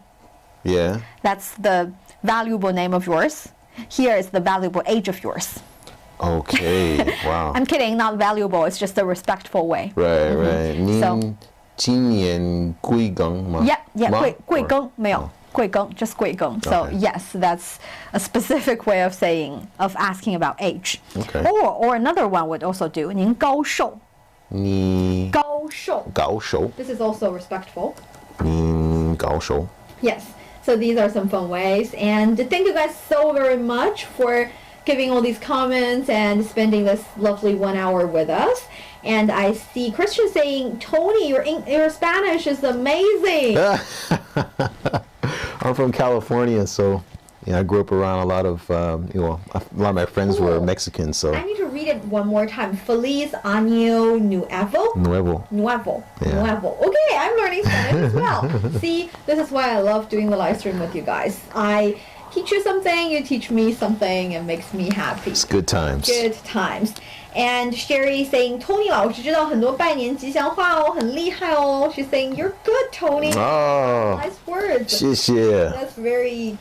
[SPEAKER 2] Yeah.
[SPEAKER 1] That's the valuable name of yours. Here is the valuable age of yours.
[SPEAKER 2] Okay. Wow.
[SPEAKER 1] I'm kidding, not valuable. It's just a respectful way.
[SPEAKER 2] Right, right. 您今年贵庚吗?
[SPEAKER 1] Yeah. 贵庚没有. 贵庚, just 贵庚. So
[SPEAKER 2] Okay.
[SPEAKER 1] yes, that's a specific way of asking about age.
[SPEAKER 2] Okay.
[SPEAKER 1] Or another one would also do 您高寿.
[SPEAKER 2] 你
[SPEAKER 1] 高寿.
[SPEAKER 2] 高寿.
[SPEAKER 1] This is also respectful.
[SPEAKER 2] 您高寿.
[SPEAKER 1] Yes. So these are some fun ways. And thank you guys so very much for giving all these comments and spending this lovely 1 hour with us. And I see Christian saying, Tony, your Spanish is amazing.
[SPEAKER 2] I'm from California, so I grew up around a lot of, a lot of my friends were Mexican, so.
[SPEAKER 1] I need to read it one more time. Feliz año nuevo.
[SPEAKER 2] Nuevo. Yeah.
[SPEAKER 1] Nuevo. Okay, I'm learning Spanish as well. See, this is why I love doing the live stream with you guys. I teach you something, you teach me something, it makes me happy.
[SPEAKER 2] It's good times.
[SPEAKER 1] Good times. And Sherry saying, Tony 老师知道很多拜年吉祥话哦，很厉害哦. She's saying, you're good, Tony.
[SPEAKER 2] Oh.
[SPEAKER 1] Nice words.
[SPEAKER 2] 谢谢.
[SPEAKER 1] That's very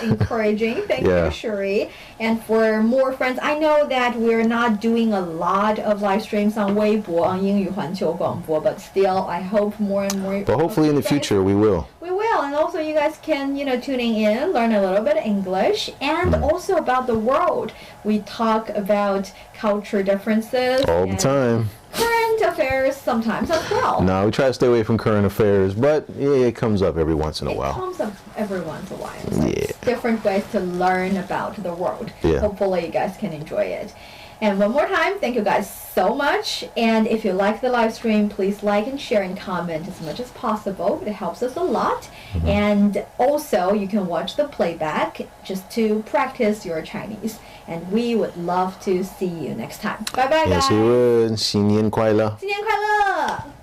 [SPEAKER 1] encouraging. Thank
[SPEAKER 2] Yeah.
[SPEAKER 1] you, Sherry. And for more friends, I know that we're not doing a lot of live streams on Weibo, on 英语环球广播, but still, I hope more and more.
[SPEAKER 2] But hopefully in the future we will.
[SPEAKER 1] We will, and also you guys can, tuning in, learn a little bit of English, and also about the world. We talk about culture differences.
[SPEAKER 2] All the time.
[SPEAKER 1] Current affairs sometimes as well.
[SPEAKER 2] No, we try to stay away from current affairs, but yeah, it comes up every once in a while.
[SPEAKER 1] It comes up every once in a while. So it's different ways to learn about the world.
[SPEAKER 2] Yeah.
[SPEAKER 1] Hopefully you guys can enjoy it. And one more time, thank you guys so much. And if you like the live stream, please like and share and comment as much as possible. It helps us a lot. And also, you can watch the playback just to practice your Chinese. And we would love to see you next time. Bye bye, guys.
[SPEAKER 2] 也是问新年快乐。
[SPEAKER 1] 新年快乐！